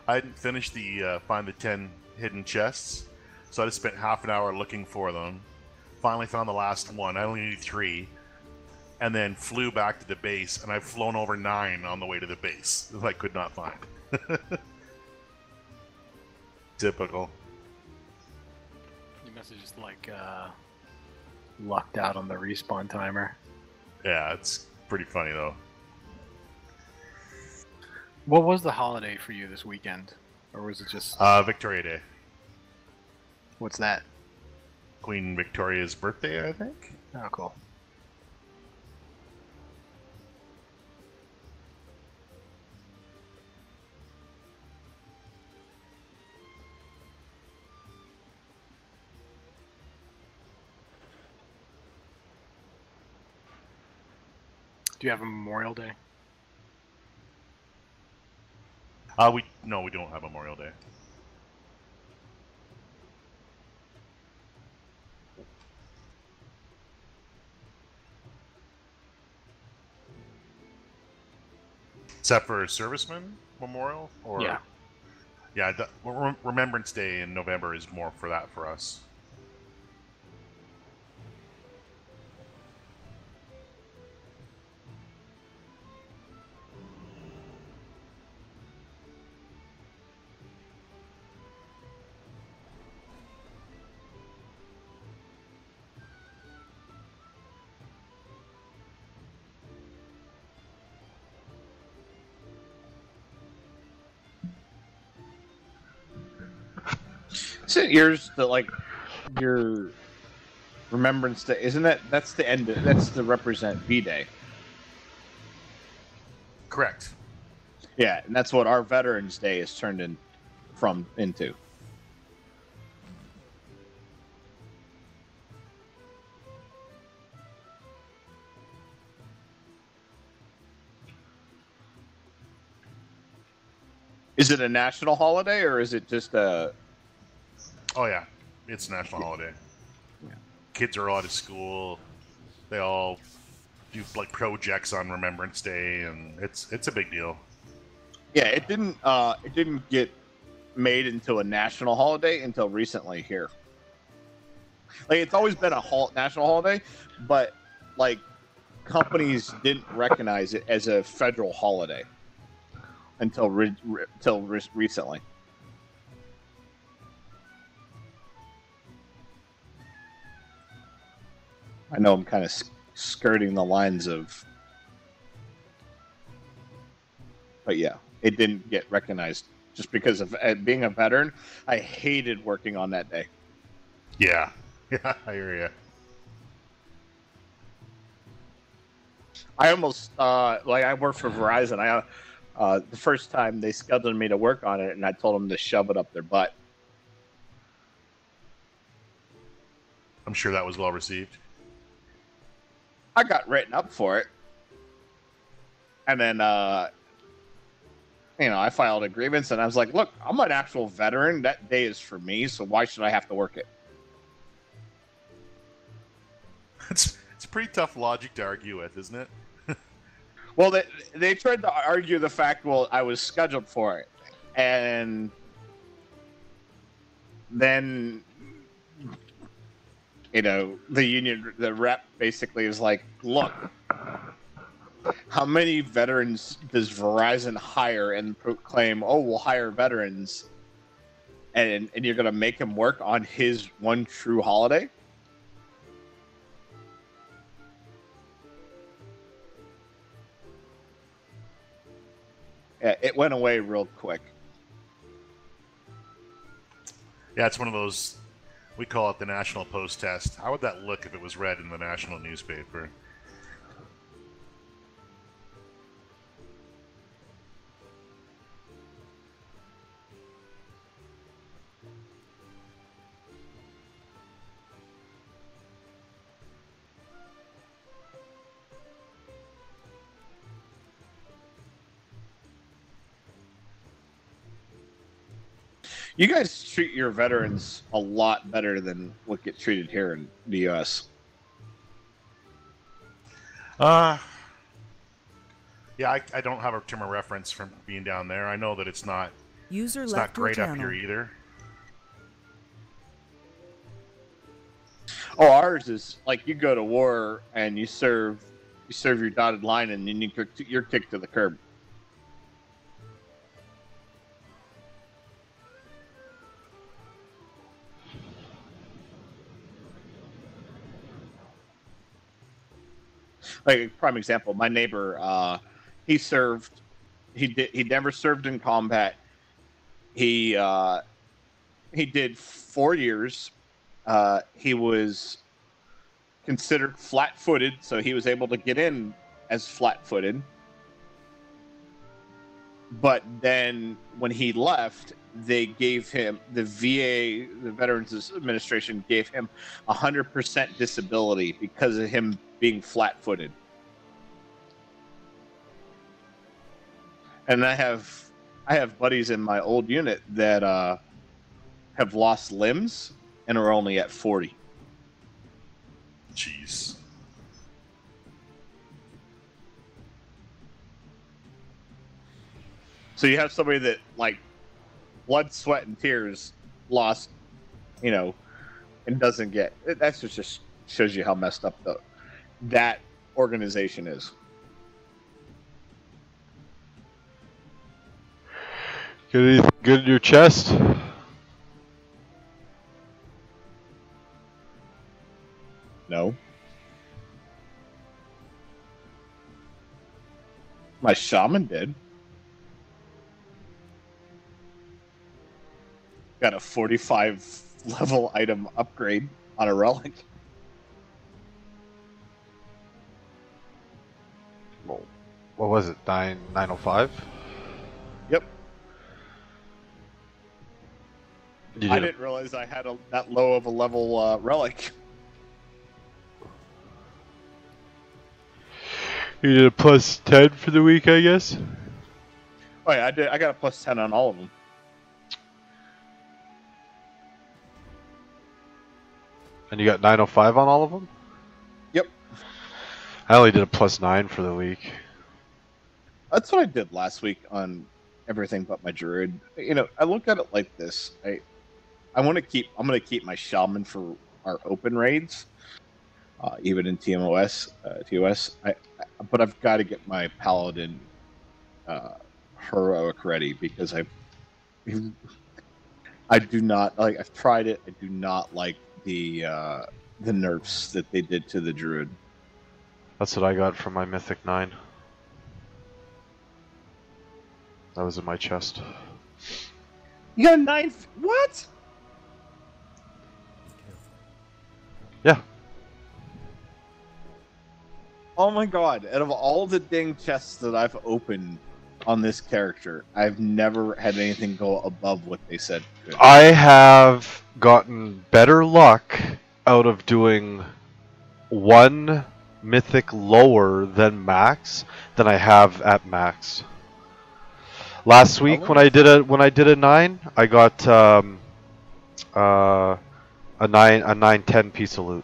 I didn't finish the find the 10 hidden chests, so I just spent half an hour looking for them. Finally found the last one. I only need 3, and then flew back to the base, and I've flown over 9 on the way to the base that I could not find. Typical. You must have just like lucked out on the respawn timer. Yeah, it's pretty funny though. What was the holiday for you this weekend? Or was it just... Victoria Day. What's that? Queen Victoria's birthday, I think? Oh, cool. Do you have a Memorial Day? We don't have Memorial Day. Except for Servicemen Memorial? Or Yeah. Yeah, Remembrance Day in November is more for that for us. Isn't yours the like your Remembrance Day? Isn't that's the end? That's the represent V-Day. Correct. Yeah, and that's what our Veterans Day is turned into. Is it a national holiday or is it just a? Oh yeah, it's a national holiday. Yeah. Kids are all out of school. They all do like projects on Remembrance Day, and it's a big deal. Yeah, it didn't get made into a national holiday until recently here. Like it's always been a national holiday, but like companies didn't recognize it as a federal holiday until recently. I know I'm kind of skirting the lines of, but yeah, it didn't get recognized just because of being a veteran. I hated working on that day. Yeah, yeah, I hear you. I almost I worked for Verizon. The first time they scheduled me to work on it, and I told them to shove it up their butt. I'm sure that was well received. I got written up for it, and then I filed a grievance, and I was like, "Look, I'm an actual veteran. That day is for me, so why should I have to work it?" It's a pretty tough logic to argue with, isn't it? Well, they tried to argue the fact, well, I was scheduled for it, and then the union, the rep basically is like, "Look, how many veterans does Verizon hire and proclaim, oh, we'll hire veterans, and you're going to make him work on his one true holiday?" Yeah, it went away real quick. Yeah, it's one of those, we call it the National Post test. How would that look if it was read in the national newspaper? You guys treat your veterans a lot better than what get treated here in the U.S. Yeah, I don't have a term of reference from being down there. I know that it's not great up here either. Oh, ours is like you go to war and you serve your dotted line, and then you're kicked to the curb. Like a prime example, my neighbor, he never served in combat. He did 4 years. He was considered flat-footed, so he was able to get in as flat-footed. But then when he left, they gave him, the VA, the Veterans Administration, gave him 100% disability because of him being flat-footed. And I have buddies in my old unit that have lost limbs and are only at 40. Jeez. So you have somebody that like blood, sweat, and tears lost, you know, and doesn't get. That's just shows you how messed up that organization is. Get anything good in your chest? No. My shaman did. Got a 45 level item upgrade on a relic. Well, what was it? 905? Yep. You I did didn't realize I had that low of a level relic. You did a plus 10 for the week, I guess? Oh yeah, I did. I got a plus 10 on all of them. And you got 905 on all of them? Yep. I only did a plus 9 for the week. That's what I did last week on everything but my druid. You know, I look at it like this. I'm gonna keep my shaman for our open raids, even in TOS. But I've got to get my paladin heroic ready because I do not like. I've tried it. I do not like the nerfs that they did to the druid. That's what I got from my Mythic 9. That was in my chest. You got a 9? What? Yeah. Oh my god, out of all the dang chests that I've opened on this character, I've never had anything go above what they said could. I have gotten better luck out of doing one mythic lower than max than I have at max. Last week when I did a 9, I got a 910 piece of loot.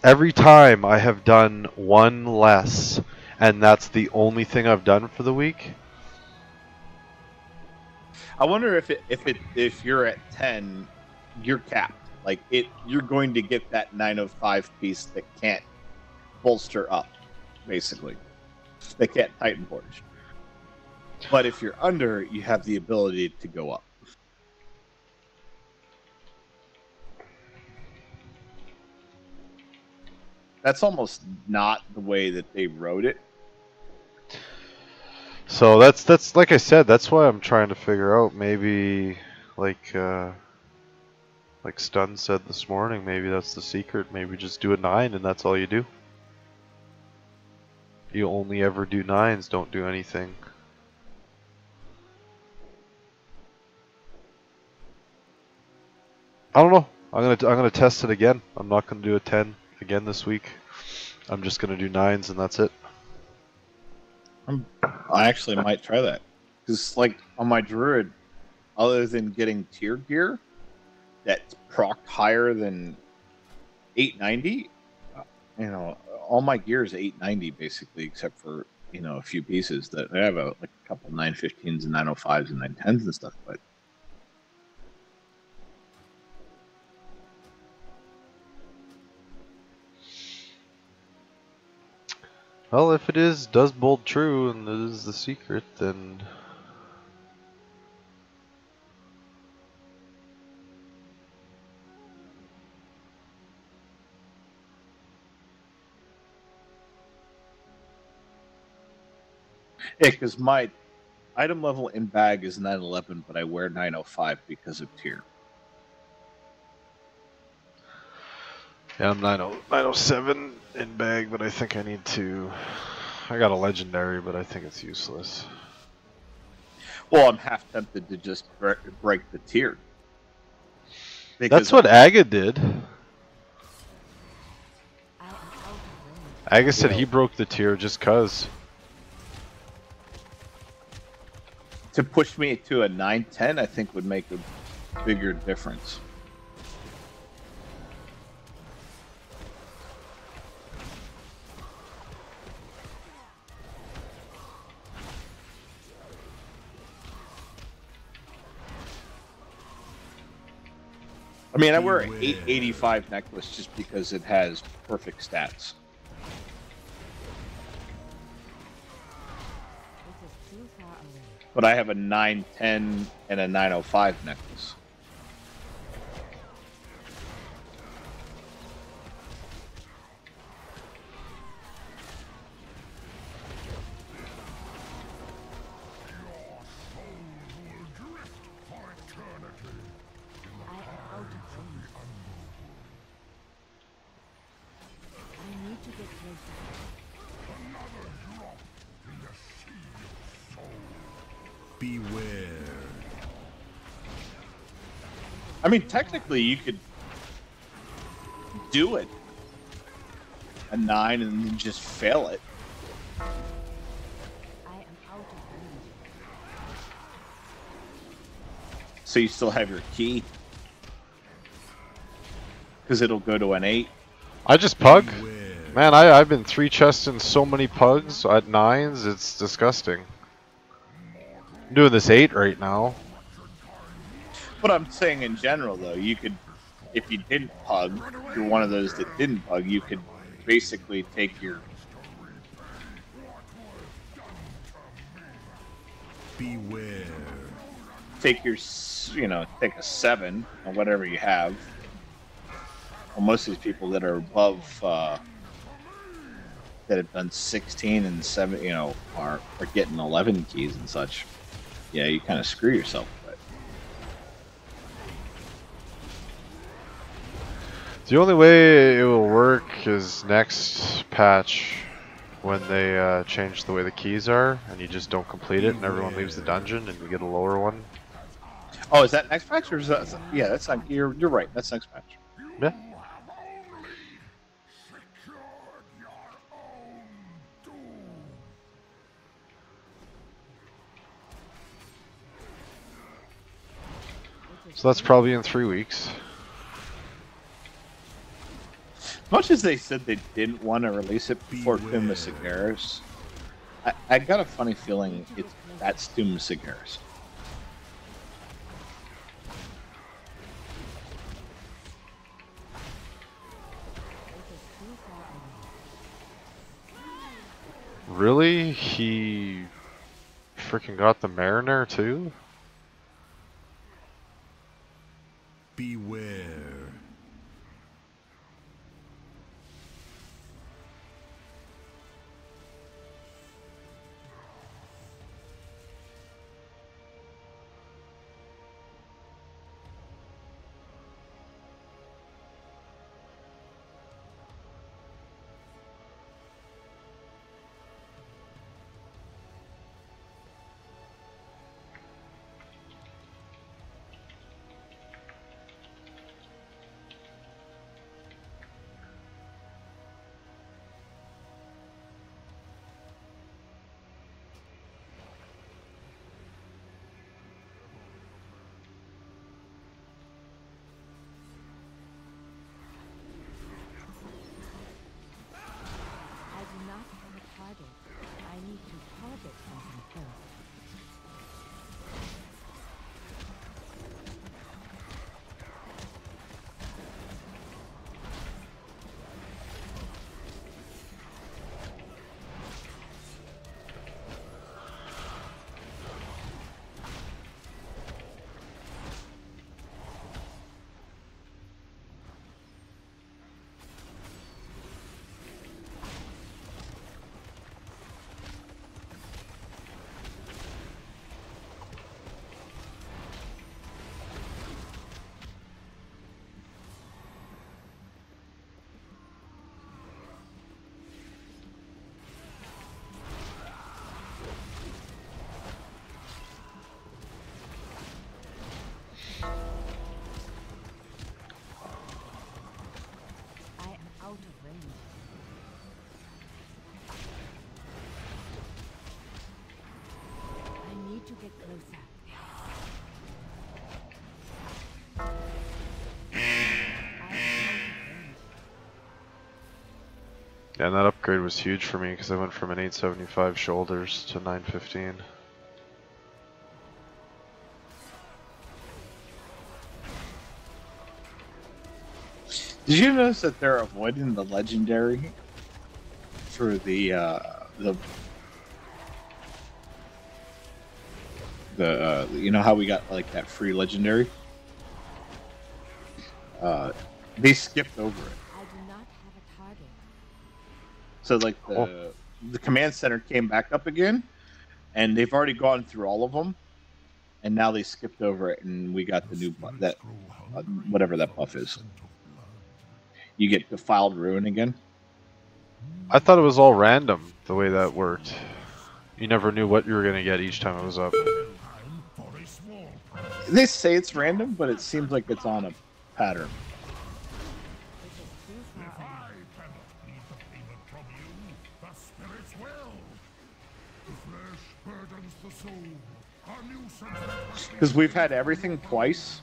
Every time I have done one less, and that's the only thing I've done for the week. I wonder if you're at 10, you're capped. Like you're going to get that 905 piece that can't bolster up, basically. They can't Titan Forge. But if you're under, you have the ability to go up. That's almost not the way that they wrote it. So that's like I said, that's why I'm trying to figure out maybe like Stun said this morning, maybe that's the secret. Maybe just do a 9 and that's all you do. You only ever do 9s, don't do anything. I don't know. I'm gonna test it again. I'm not gonna do a 10 again this week. I'm just gonna do 9s and that's it. I actually might try that because, like, on my druid, other than getting tier gear that's procced higher than 890, you know, all my gear is 890 basically, except for a few pieces that I have a couple 915s and 905s and 910s and stuff, but. Well, if it does bold true and it is the secret, then Yeah, because my item level in bag is 911, but I wear 905 because of tier. yeah, I'm 907 in bag, but I think I need to. I got a legendary, but I think it's useless. Well, I'm half tempted to just break the tier. That's what Aga did. Aga said he broke the tier just cuz. To push me to a 910, I think would make a bigger difference. mean, I wear an 885 necklace just because it has perfect stats. But I have a 910 and a 905 necklace. Beware. I mean, technically, you could do it a 9 and then just fail it. I am out of range. So you still have your key. Because it'll go to an 8. I just pug. Man, I've been 3-chesting so many pugs at 9s, it's disgusting. I'm doing this 8 right now. But I'm saying in general, though, you could, if you didn't pug, if you're one of those that didn't pug, you could basically take your... Beware. Take your, you know, take a 7, or whatever you have. Well, most of these people that are above, that have done 16 and 7, you know, are getting 11 keys and such. Yeah, you kind of screw yourself with it. The only way it will work is next patch when they change the way the keys are and you just don't complete it and everyone leaves the dungeon and you get a lower one. Oh, is that next patch or is that? Yeah, that's not. You're right. That's next patch. Yeah. So that's probably in 3 weeks. Much as they said they didn't want to release it before Tomb of Sagaris, I got a funny feeling that's Tomb of Sagaris. Really? He freaking got the Mariner too? Beware. To get closer. Yeah, and that upgrade was huge for me because I went from an 875 shoulders to 915. Did you notice that they're avoiding the legendary for the you know how we got like that free legendary? They skipped over it. I do not have a target. So like the command center came back up again, and they've already gone through all of them, and now they skipped over it, and we got the new that whatever that buff is. You get defiled ruin again. I thought it was all random the way that worked. You never knew what you were gonna get each time it was up. They say it's random, but it seems like it's on a pattern. Because we've had everything twice,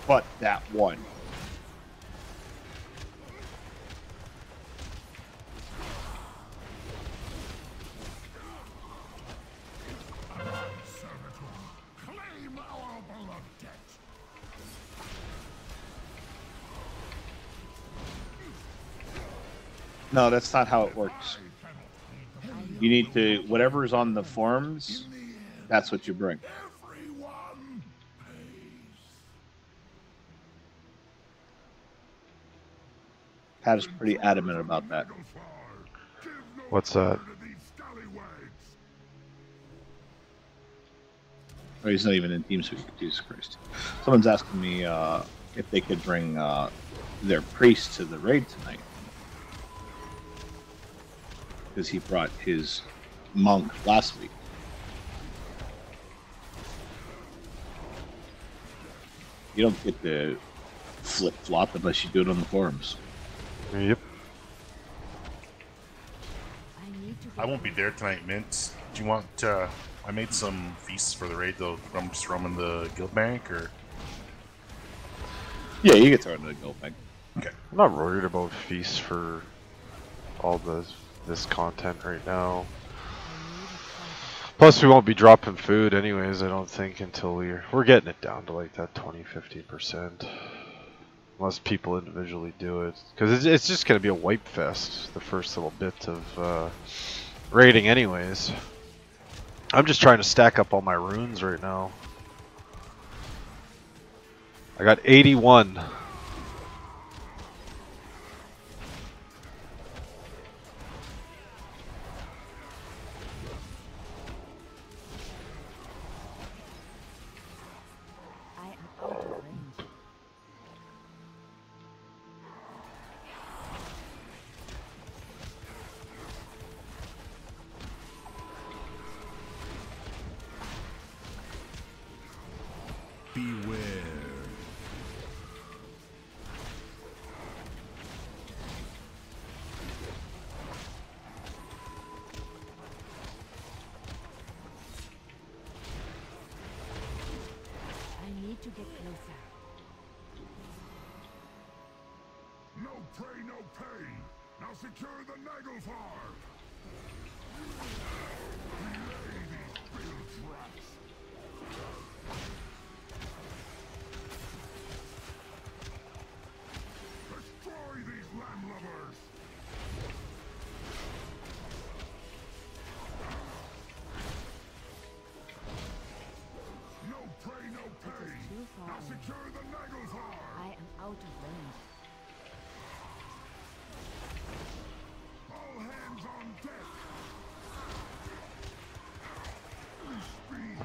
but that one. No, that's not how it works. You need to, whatever's on the forums, that's what you bring. Pat is pretty adamant about that. What's that? Oh, he's not even in TeamSpeak. Jesus Christ. Someone's asking me if they could bring their priest to the raid tonight. Because he brought his monk last week. You don't get to flip-flop unless you do it on the forums. Yep. I won't be there tonight, Mint. Do you want? I made some feasts for the raid though. I'm just roaming the guild bank, or yeah, you get thrown into the guild bank. Okay. I'm not worried about feasts for all this content right now. Plus, we won't be dropping food anyways. I don't think until we're getting it down to like that 20-50%. Unless people individually do it, because it's just gonna be a wipe fest. The first little bit of raiding, anyways. I'm just trying to stack up all my runes right now. I got 81. Beware. I need to get closer. No prey, no pay. Now secure the Nagelfar. Relay these field traps. Destroy these land lovers. No prey, no pay. Now secure the Nagelfar. I am out of range. All hands on deck.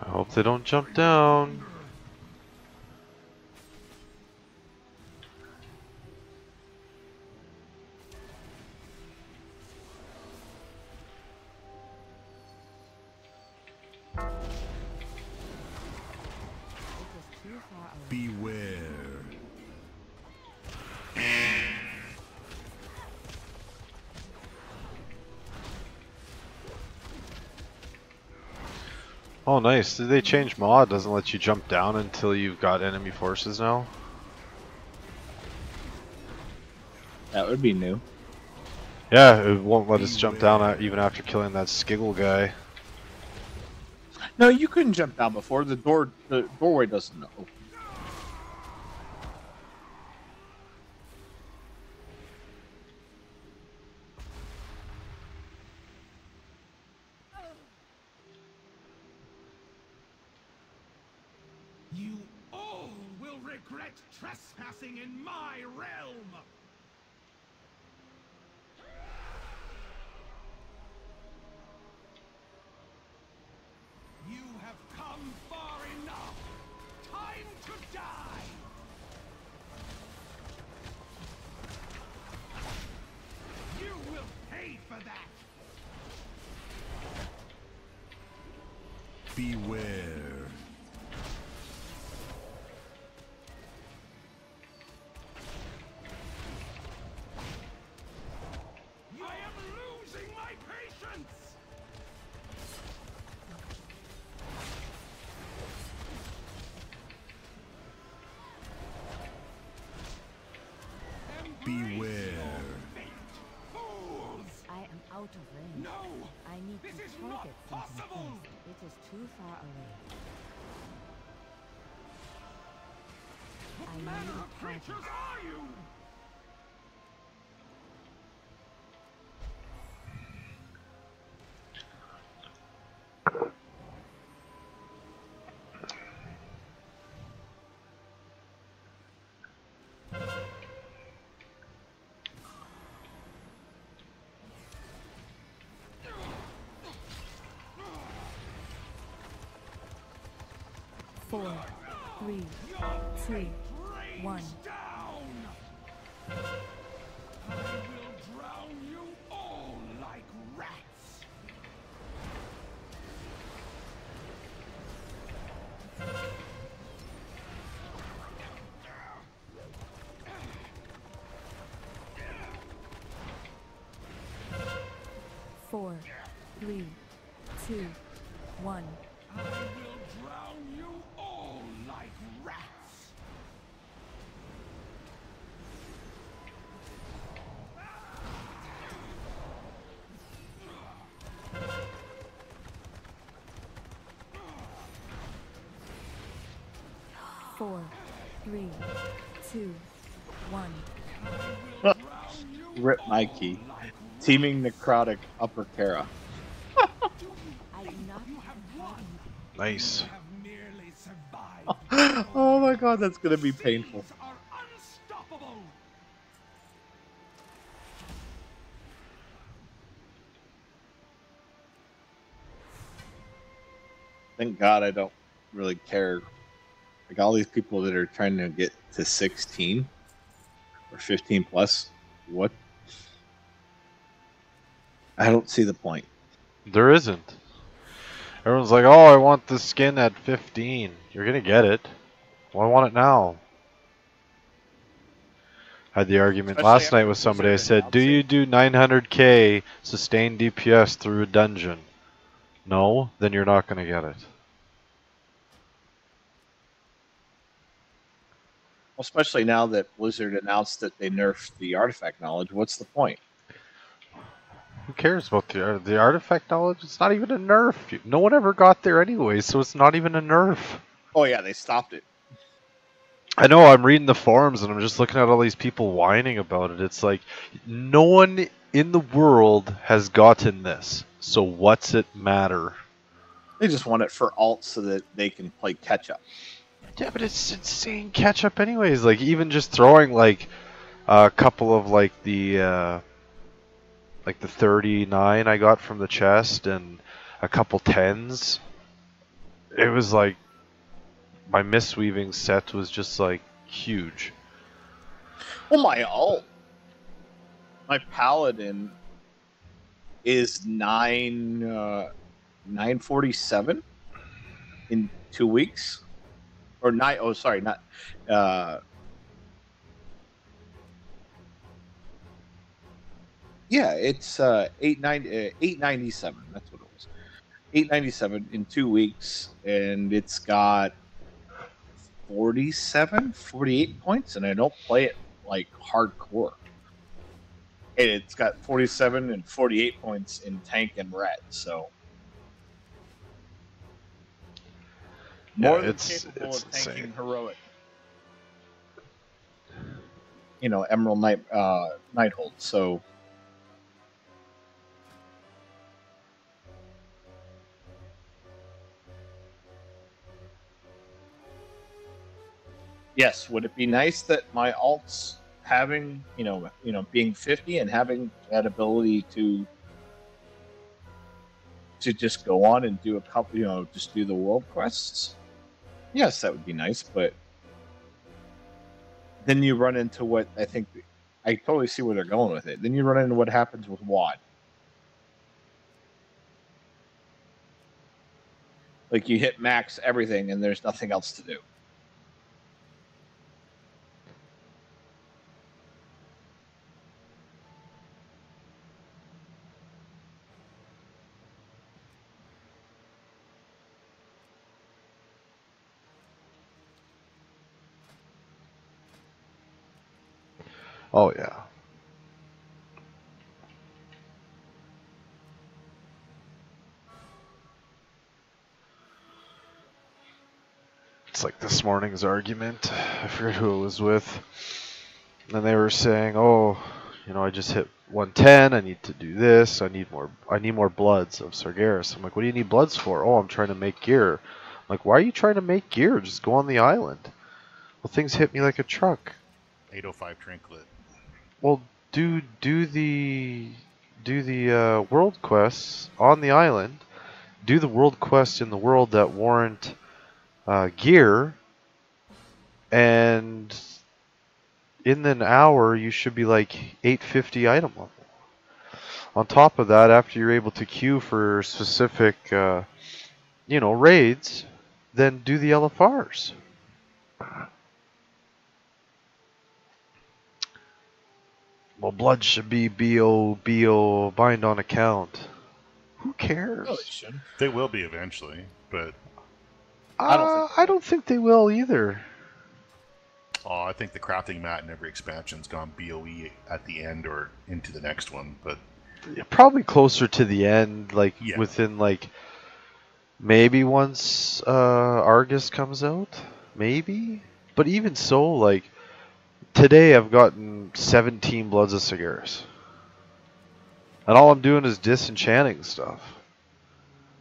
I hope they don't jump down. Beware. Oh, nice. Did they change mod? Doesn't let you jump down until you've got enemy forces now? That would be new. Yeah, it won't let us jump down even after killing that Skiggle guy. No, you couldn't jump down before. The doorway doesn't open. trespassing in my realm! You have come far enough! Time to die! You will pay for that! Beware. I am losing my patience! Beware. Fools! I am out of range. No! I need This to is target not something possible! first. It is too far away. What I manner need of a target. creatures are you? Four, three, two, one. Down! I will drown you all like rats! Four, three, two, one. I will drown you all like rats! Four, three, two, one. Rip Mikey. Teaming Necrotic Upper Kara. I do not Nice. Have merely survived. Oh my god, that's gonna be painful. These are unstoppable! Thank God I don't really care. Like all these people that are trying to get to 16 or 15 plus, what? I don't see the point. There isn't. Everyone's like, oh, I want the skin at 15. You're gonna get it. Well, I want it now. I had the argument Especially last night after with somebody. I Blizzard said, do you do 900k sustained DPS through a dungeon? No? Then you're not gonna get it. Especially now that Blizzard announced that they nerfed the artifact knowledge. What's the point? Who cares about the artifact knowledge? It's not even a nerf. No one ever got there anyway, so it's not even a nerf. Oh yeah, they stopped it. I know, I'm reading the forums and I'm just looking at all these people whining about it. It's like, no one in the world has gotten this, so what's it matter? They just want it for alt so that they can play catch up. Yeah, but it's insane catch up anyways. Like, even just throwing like a couple of like the 39 I got from the chest and a couple 10s. It was like my mistweaving set was just like huge. Well, my alt, my paladin is 947 in 2 weeks, or nine. Oh, sorry, not. Yeah, it's 897. That's what it was. 897 in 2 weeks, and it's got 48 points, and I don't play it like hardcore. And it's got 47 and 48 points in tank and red, so more than capable of tanking insane. heroic. You know, Emerald Nighthold. So Yes, would it be nice that my alts having, being 50 and having that ability to just go on and do a couple, just do the world quests? Yes, that would be nice, but then you run into what I totally see where they're going with it. Then you run into what happens with WAD. Like you hit max everything and there's nothing else to do. Oh yeah. It's like this morning's argument. I forget who it was with. And they were saying, "Oh, I just hit 110. I need to do this. I need more bloods of Sargeras." I'm like, "What do you need bloods for?" "Oh, I'm trying to make gear." I'm like, "Why are you trying to make gear? Just go on the island." "Well, things hit me like a truck." 805 Trinket. Well, do the world quests on the island. Do the world quests in the world that warrant gear, and in an hour you should be like 850 item level. On top of that, after you're able to queue for specific raids, then do the LFRs. Well, blood should be BO bind on account. Who cares? No, they should. They will be eventually, but I don't think they will either. Oh, I think the crafting mat in every expansion's gone BOE at the end or into the next one, but Yeah, probably closer to the end, within maybe once Argus comes out, maybe. But even so, today I've gotten 17 Bloods of Sargeras, and all I'm doing is disenchanting stuff.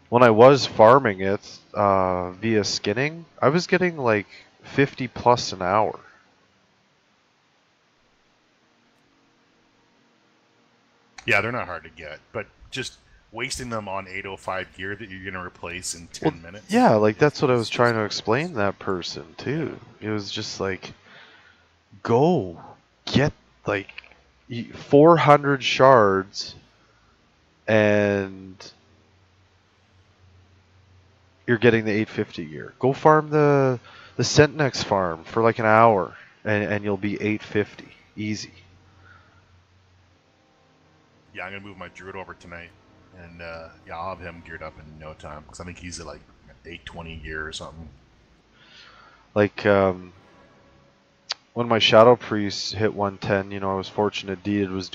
When I was farming it via skinning, I was getting 50 plus an hour. yeah, they're not hard to get, but just wasting them on 805 gear that you're going to replace in 10 minutes. Yeah, that's what I was trying to explain to that person too. It was just go get 400 shards and you're getting the 850 gear. Go farm the Centnex farm for an hour and you'll be 850 easy. Yeah, I'm going to move my Druid over tonight, and I'll have him geared up in no time, because I think he's at 820 gear or something. When my Shadow Priest hit 110, I was fortunate Deeded was